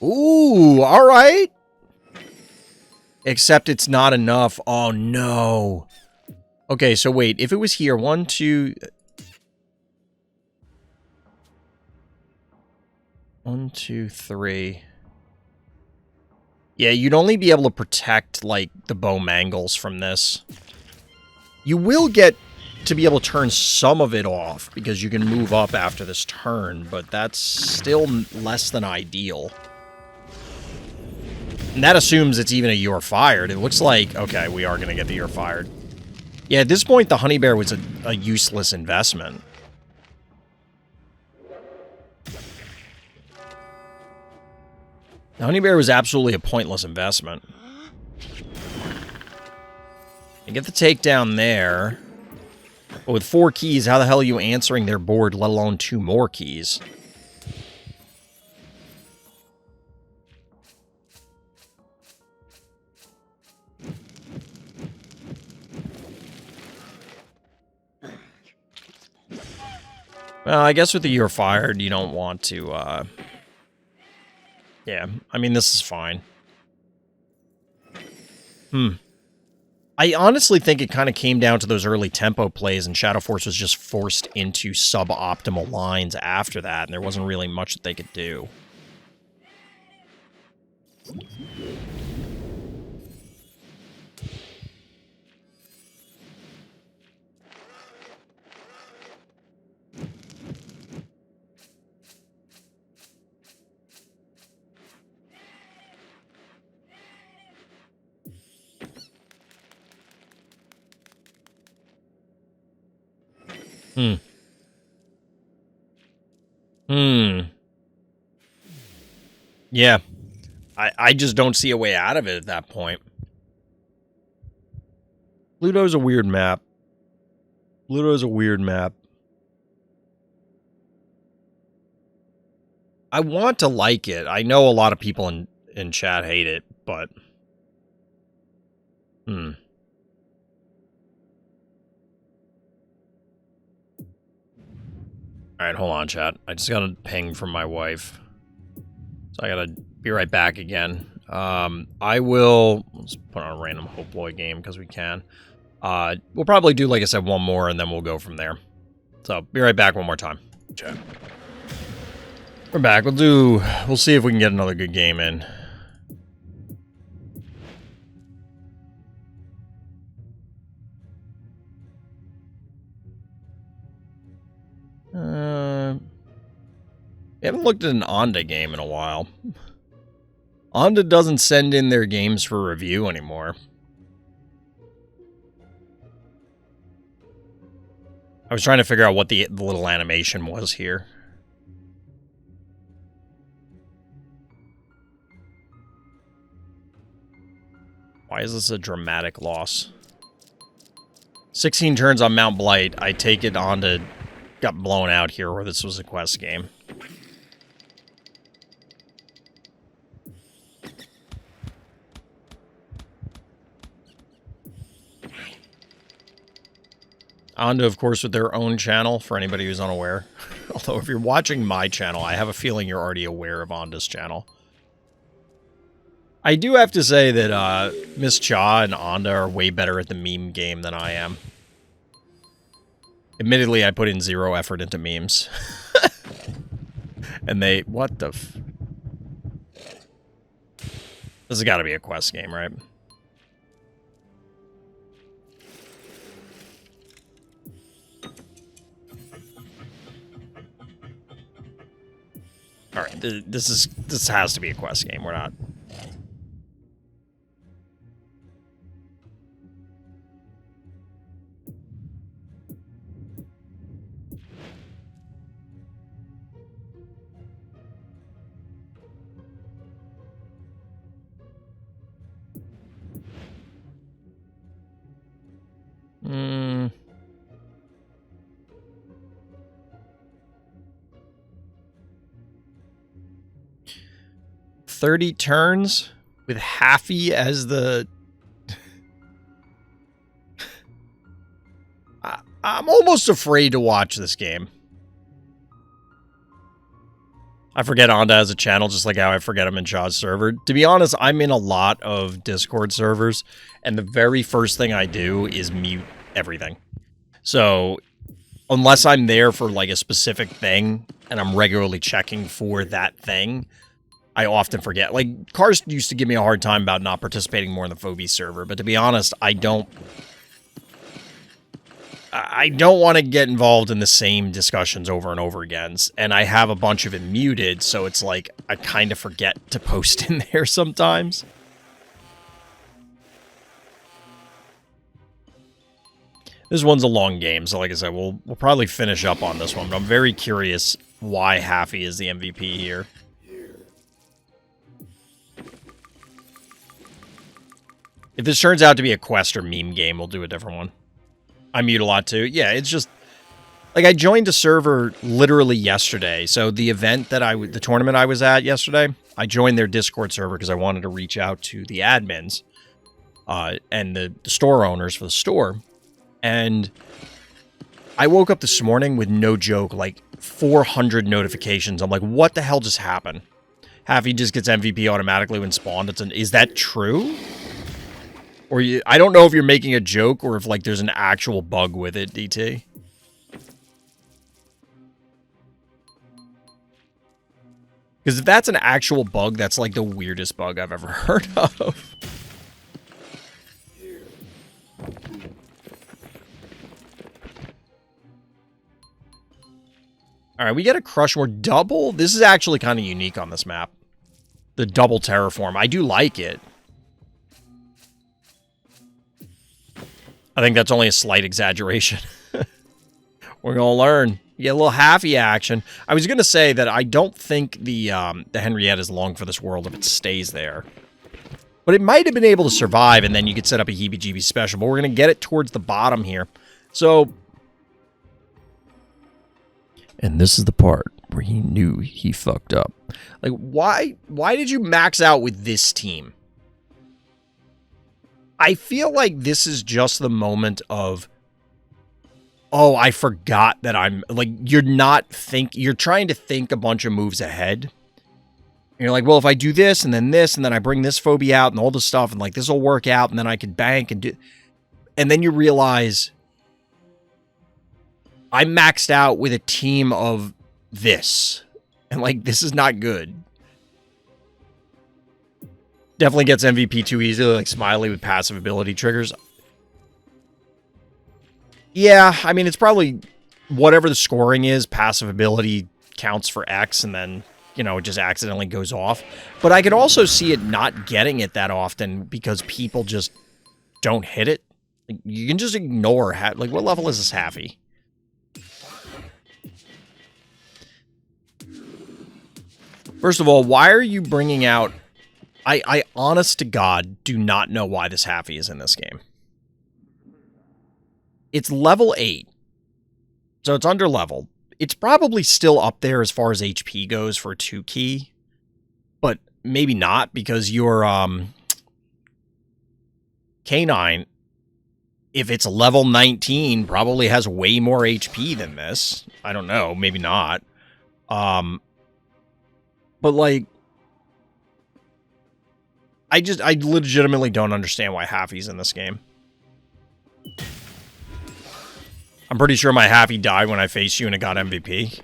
Ooh, all right. Except it's not enough. Oh, no. Okay, so wait. If it was here, 1, 2... 1, 2, 3... Yeah, you'd only be able to protect, like, the bow mangles from this. You will get to be able to turn some of it off, because you can move up after this turn, but that's still less than ideal. And that assumes it's even a you're fired. It looks like, okay, we are going to get the you're fired. Yeah, at this point, the honey bear was a useless investment. The honey bear was absolutely a pointless investment. You get the takedown there. But with 4 keys, how the hell are you answering their board, let alone 2 more keys? Well, I guess with the you're fired, you don't want to, yeah, I mean, this is fine. I honestly think it kind of came down to those early tempo plays, and Shadow Force was just forced into suboptimal lines after that, and there wasn't really much that they could do. Yeah. I just don't see a way out of it at that point. Pluto's a weird map. Pluto's a weird map. I want to like it. I know a lot of people in chat hate it, but... Alright, hold on, chat. I just got a ping from my wife. So I gotta be right back again. I will... Let's put on a random Hope Boy game, because we can. We'll probably do, like I said, one more, and then we'll go from there. So, be right back one more time. Chat. We're back. We'll see if we can get another good game in. We haven't looked at an Onda game in a while. Onda doesn't send in their games for review anymore. I was trying to figure out what the little animation was here. Why is this a dramatic loss? 16 turns on Mount Blight. I take it Onda got blown out here, where this was a quest game. Onda, of course, with their own channel, for anybody who's unaware. Although, if you're watching my channel, I have a feeling you're already aware of Onda's channel. I do have to say that Miss Cha and Onda are way better at the meme game than I am. Admittedly, I put in 0 effort into memes. And they... What the f... This has got to be a quest game, right? Alright, this has to be a quest game. We're not... Hmm... 30 turns with Haffy as the... I'm almost afraid to watch this game. I forget Onda has a channel, just like how I forget I'm in Shaw's server. To be honest, I'm in a lot of Discord servers, and the very first thing I do is mute everything. So, unless I'm there for, like, a specific thing, and I'm regularly checking for that thing, I often forget. Like, Karst used to give me a hard time about not participating more in the Phobies server, but to be honest, I don't want to get involved in the same discussions over and over again, and I have a bunch of it muted, so it's like I kind of forget to post in there sometimes. This one's a long game, so like I said, we'll probably finish up on this one, but I'm very curious why Haffy is the MVP here. If this turns out to be a quest or meme game, we'll do a different one. I mute a lot too. Yeah, it's just... Like, I joined a server literally yesterday. So the event that the tournament I was at yesterday, I joined their Discord server because I wanted to reach out to the admins and the store owners for the store. And I woke up this morning with no joke, like 400 notifications. I'm like, what the hell just happened? Haffy just gets MVP automatically when spawned. Is that true? Or I don't know if you're making a joke or if like there's an actual bug with it, DT. Because if that's an actual bug, that's like the weirdest bug I've ever heard of. Alright, we get a Crushmore double. This is actually kind of unique on this map. The double terraform. I do like it. I think that's only a slight exaggeration. We're going to learn. You get a little Haffy action. I was going to say that I don't think the Henriette is long for this world if it stays there. But it might have been able to survive, and then you could set up a heebie-jeebie special. But we're going to get it towards the bottom here. So... And this is the part where he knew he fucked up. Like, why did you max out with this team? I feel like this is just the moment of... Oh, I forgot that I'm... Like, you're trying to think a bunch of moves ahead. And you're like, well, if I do this, and then I bring this phobia out, and all this stuff, and, like, this will work out, and then I can bank and do... And then you realize... I maxed out with a team of this. And, like, this is not good. Definitely gets MVP too easily, like Smiley with passive ability triggers. Yeah, I mean, it's probably whatever the scoring is, passive ability counts for X, and then, you know, it just accidentally goes off. But I could also see it not getting it that often because people just don't hit it. Like, you can just ignore, like, what level is this Haffy? First of all, why are you bringing out... I honest to God, do not know why this Haffy is in this game. It's level 8. So it's under level. It's probably still up there as far as HP goes for a 2-key. But maybe not, because your K9, if it's level 19, probably has way more HP than this. I don't know, maybe not. But like... I legitimately don't understand why Haffy's in this game. I'm pretty sure my Haffy died when I faced you and it got MVP.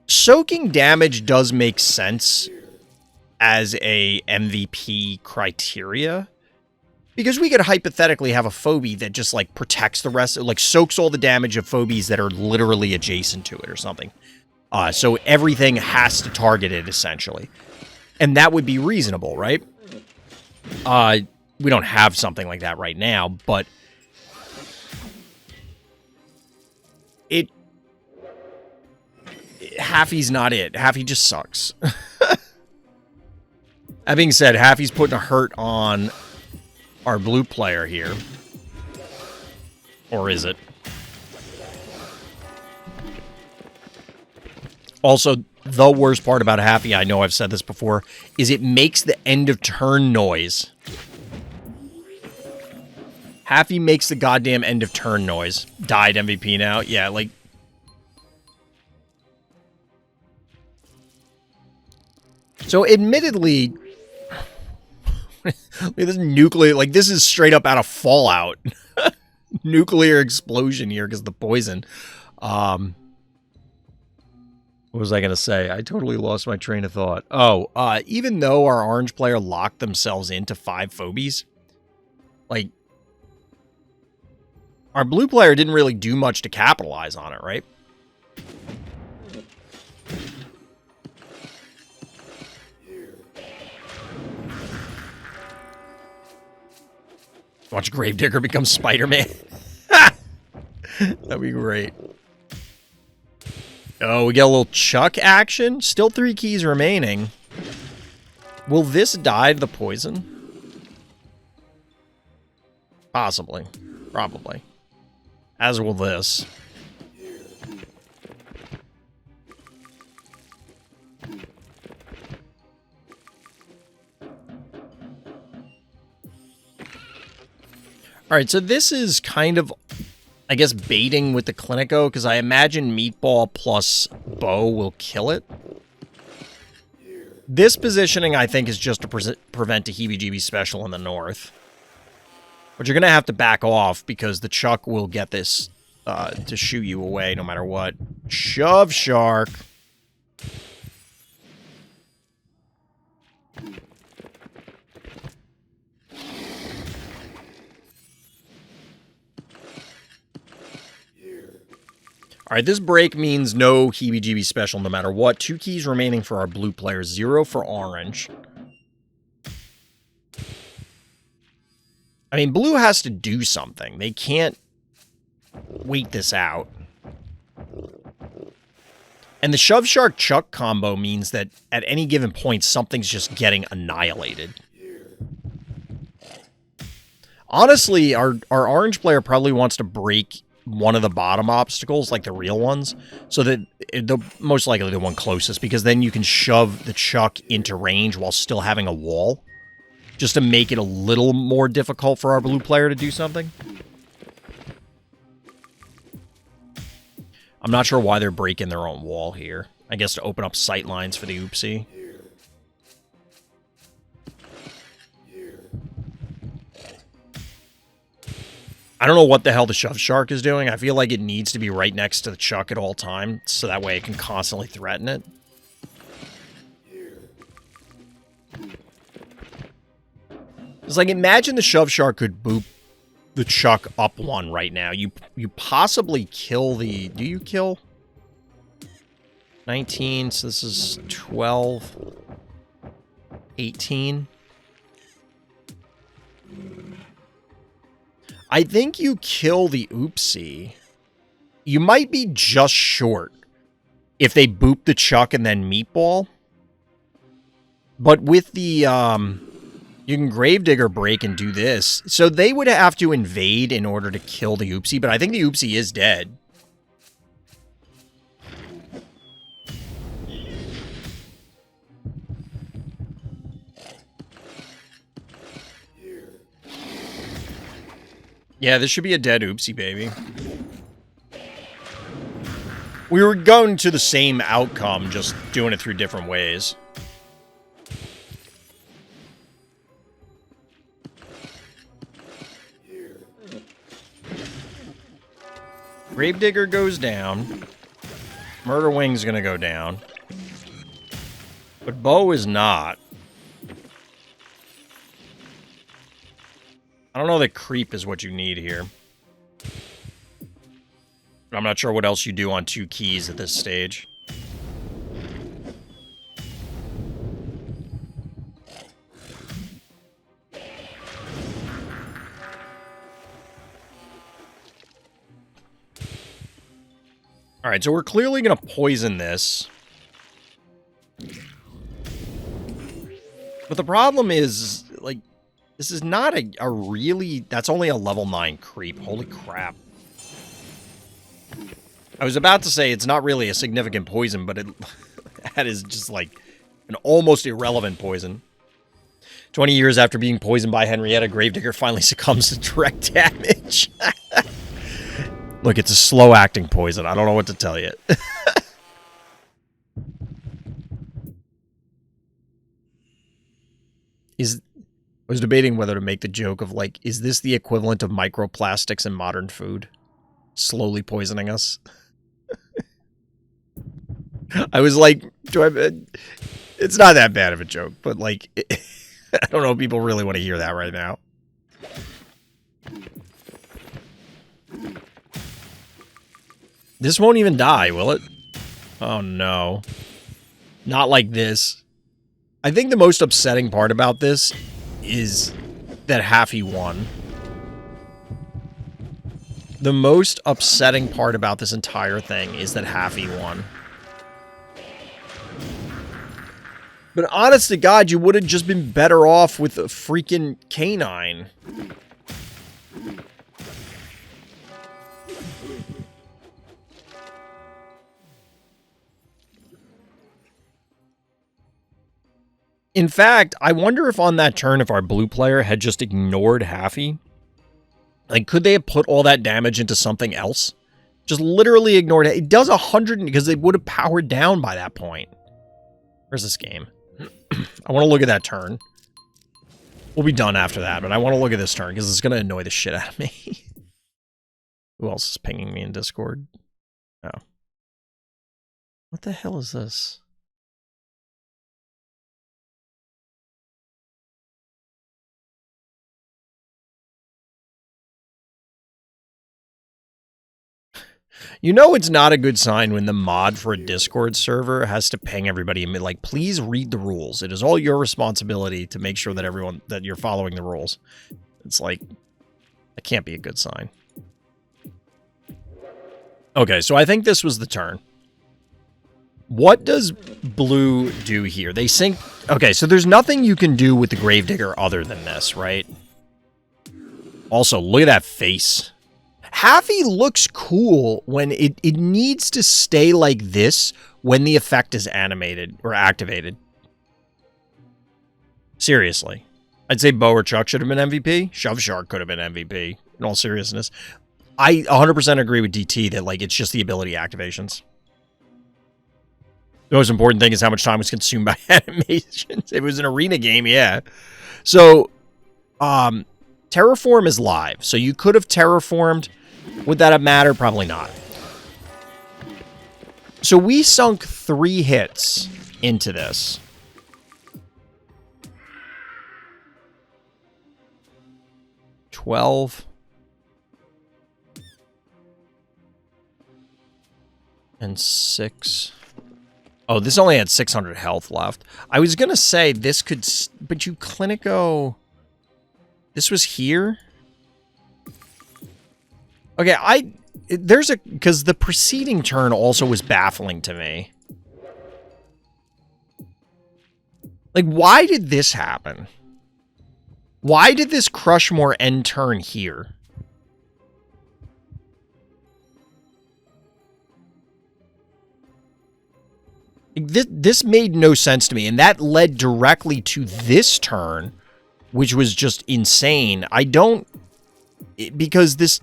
Soaking damage does make sense as a MVP criteria. Because we could hypothetically have a Phobie that just, like, protects the rest, like, soaks all the damage of Phobies that are literally adjacent to it or something. So everything has to target it, essentially. And that would be reasonable, right? We don't have something like that right now, but... Haffy's not it. Haffy just sucks. That being said, Haffy's putting a hurt on our blue player here. Or is it? Also, the worst part about Haffy, I know I've said this before, is it makes the end of turn noise. Haffy makes the goddamn end of turn noise. Died MVP now. Yeah, like... So, admittedly... this is nuclear... Like, this is straight up out of Fallout. Nuclear explosion here because of the poison. What was I going to say? I totally lost my train of thought. Oh, even though our orange player locked themselves into 5 Phobies, like, our blue player didn't really do much to capitalize on it, right? Watch Gravedigger become Spider-Man. That'd be great. Oh, we get a little Chuck action. Still 3 keys remaining. Will this die to the poison? Possibly. Probably. As will this. Alright, so this is kind of, I guess, baiting with the Clinico, because I imagine Meatball plus Bow will kill it. This positioning, I think, is just to prevent a heebie-jeebie special in the north. But you're going to have to back off, because the Chuck will get this to shoo you away no matter what. Shove Shark. Alright, this break means no heebie-jeebie special no matter what. 2 keys remaining for our blue players, 0 for orange. I mean, blue has to do something. They can't wait this out. And the Shove Shark Chuck combo means that at any given point, something's just getting annihilated. Honestly, our orange player probably wants to break one of the bottom obstacles, like the real ones, so that the most likely the one closest, because then you can shove the Chuck into range while still having a wall, just to make it a little more difficult for our blue player to do something. I'm not sure why they're breaking their own wall here. I guess to open up sight lines for the oopsie. I don't know what the hell the Shove Shark is doing. I feel like it needs to be right next to the Chuck at all times, so that way it can constantly threaten it. It's like, imagine the Shove Shark could boop the Chuck up 1 right now. You possibly kill the... Do you kill? 19, so this is 12. 18. I think you kill the oopsie. You might be just short if they boop the Chuck and then Meatball. But with the, you can Gravedigger break and do this. So they would have to invade in order to kill the oopsie, but I think the oopsie is dead. Yeah, this should be a dead oopsie, baby. We were going to the same outcome, just doing it through different ways. Gravedigger goes down. Murder Wing's gonna go down. But Bow is not. I don't know that creep is what you need here. I'm not sure what else you do on 2 keys at this stage. Alright, so we're clearly going to poison this. But the problem is, like, this is not a really... That's only a level 9 creep. Holy crap. I was about to say it's not really a significant poison, but that is just like an almost irrelevant poison. 20 years after being poisoned by Henrietta, Gravedigger finally succumbs to direct damage. Look, it's a slow-acting poison. I don't know what to tell you. I was debating whether to make the joke of, like, is this the equivalent of microplastics in modern food? Slowly poisoning us? I was like, it's not that bad of a joke, but, like, I don't know if people really want to hear that right now. This won't even die, will it? Oh, no. Not like this. I think the most upsetting part about this is that Haffy won. The most upsetting part about this entire thing is that Haffy won. But honest to God, you would have just been better off with a freaking canine. In fact, I wonder if on that turn, if our blue player had just ignored Haffy, like, could they have put all that damage into something else? Just literally ignored it. It does 100 because it would have powered down by that point. Where's this game? I want to look at that turn. We'll be done after that, but I want to look at this turn because it's going to annoy the shit out of me. Who else is pinging me in Discord? Oh. What the hell is this? You know it's not a good sign when the mod for a Discord server has to ping everybody and be like, please read the rules. It is all your responsibility to make sure that that you're following the rules. It's like, that can't be a good sign. Okay, so I think this was the turn. What does blue do here? They sink... Okay, so there's nothing you can do with the Gravedigger other than this, right? Also, look at that face. Haffy looks cool when it needs to stay like this when the effect is animated or activated. Seriously. I'd say Bo or Chuck should have been MVP. Shove Shark could have been MVP, in all seriousness. I 100% agree with DT that, like, it's just the ability activations. The most important thing is how much time was consumed by animations. If it was an arena game, yeah. So, Terraform is live. So you could have terraformed. Would that have mattered? Probably not. So we sunk 3 hits into this. $12. And 6. Oh, this only had 600 health left. I was going to say this could... But you Clinico... This was here? Okay, because the preceding turn also was baffling to me. Like, why did this happen? Why did this Crushmore end turn here? This made no sense to me, and that led directly to this turn, which was just insane. Because this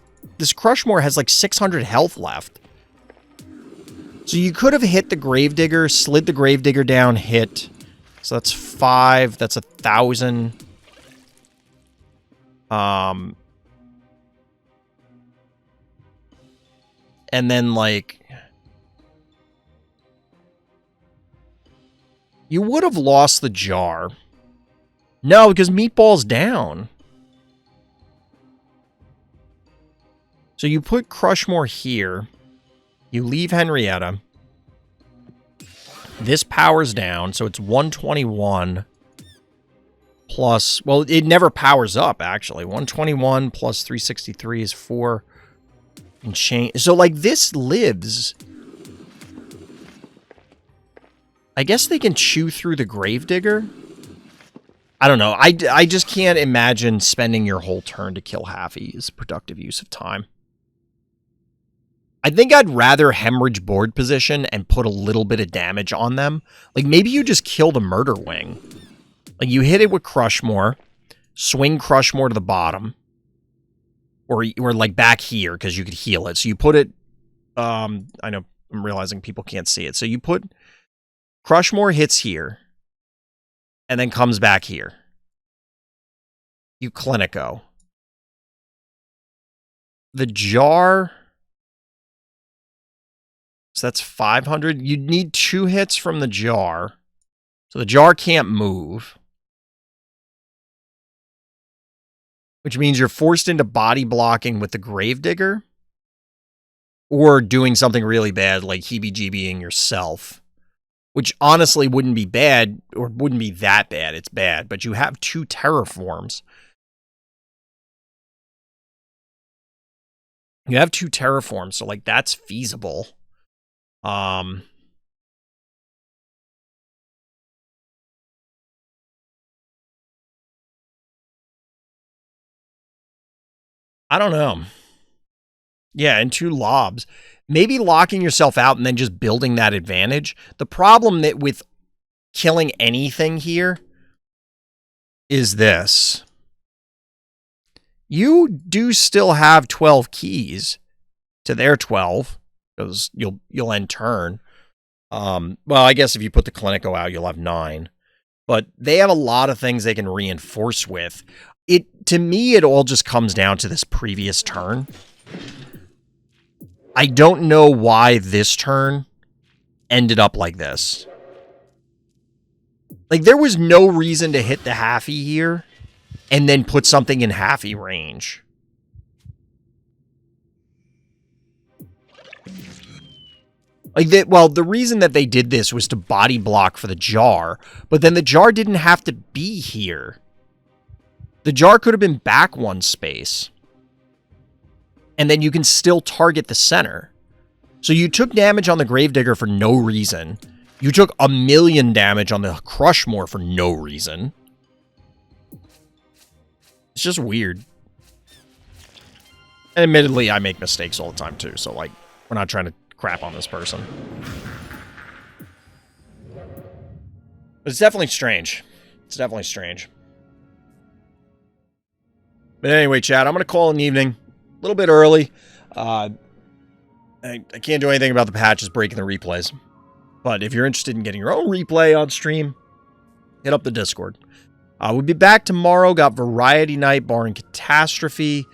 Crushmore has like 600 health left. So you could have hit the Gravedigger, slid the Gravedigger down, hit. So that's 5, that's 1,000. And then, like... You would have lost the jar. No, because Meatball's down. So you put Crushmore here. You leave Henrietta. This powers down, so it's 121 plus... Well, it never powers up, actually. 121 plus 363 is 4 and change. So, like, this lives... I guess they can chew through the Gravedigger. I don't know. I just can't imagine spending your whole turn to kill Haffy is productive use of time. I think I'd rather hemorrhage board position and put a little bit of damage on them. Like, maybe you just kill the Murder Wing. Like, you hit it with Crushmore, swing Crushmore to the bottom, or like back here because you could heal it. So you put it, I know I'm realizing people can't see it. So you put Crushmore hits here, and then comes back here. You Clinico. The jar... So that's 500. You'd need 2 hits from the jar. So the jar can't move. Which means you're forced into body blocking with the Gravedigger. Or doing something really bad like heebie-jeebying yourself. Which honestly wouldn't be bad, or wouldn't be that bad. It's bad. But you have 2 terraforms. You have 2 terraforms, so like that's feasible. I don't know. Yeah, and 2 lobs. Maybe locking yourself out and then just building that advantage. The problem that with killing anything here is this. You do still have 12 keys to their 12 because you'll end turn. Well, I guess if you put the Clinico out, you'll have 9. But they have a lot of things they can reinforce with. To me, it all just comes down to this previous turn. I don't know why this turn ended up like this. Like, there was no reason to hit the halfie here and then put something in halfie range. Like, the reason that they did this was to body block for the jar, but then the jar didn't have to be here. The jar could have been back 1 space. And then you can still target the center. So you took damage on the Gravedigger for no reason. You took 1,000,000 damage on the Crushmore for no reason. It's just weird. And admittedly, I make mistakes all the time too, so like, we're not trying to crap on this person. But it's definitely strange. It's definitely strange. But anyway, chat, I'm going to call it an evening. A little bit early. I can't do anything about the patches breaking the replays. But if you're interested in getting your own replay on stream, hit up the Discord. We'll be back tomorrow. Got Variety Night barring Catastrophe.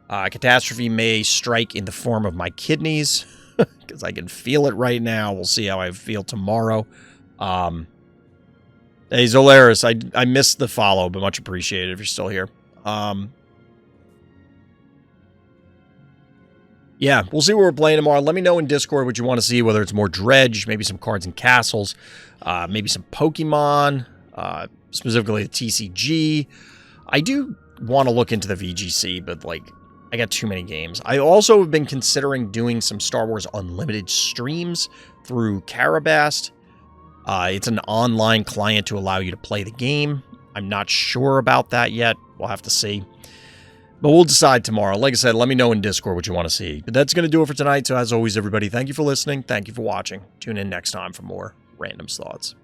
Catastrophe may strike in the form of my kidneys. Because I can feel it right now. We'll see how I feel tomorrow. Hey, Zolaris, I missed the follow, but much appreciated if you're still here. Yeah, we'll see what we're playing tomorrow. Let me know in Discord what you want to see, whether it's more Dredge, maybe some cards and castles, maybe some Pokemon, specifically the TCG. I do want to look into the VGC, but, like, I got too many games. I also have been considering doing some Star Wars Unlimited streams through Carabast. It's an online client to allow you to play the game. I'm not sure about that yet. We'll have to see. But we'll decide tomorrow. Like I said, let me know in Discord what you want to see. But that's going to do it for tonight. So as always, everybody, thank you for listening. Thank you for watching. Tune in next time for more Random's Thoughts.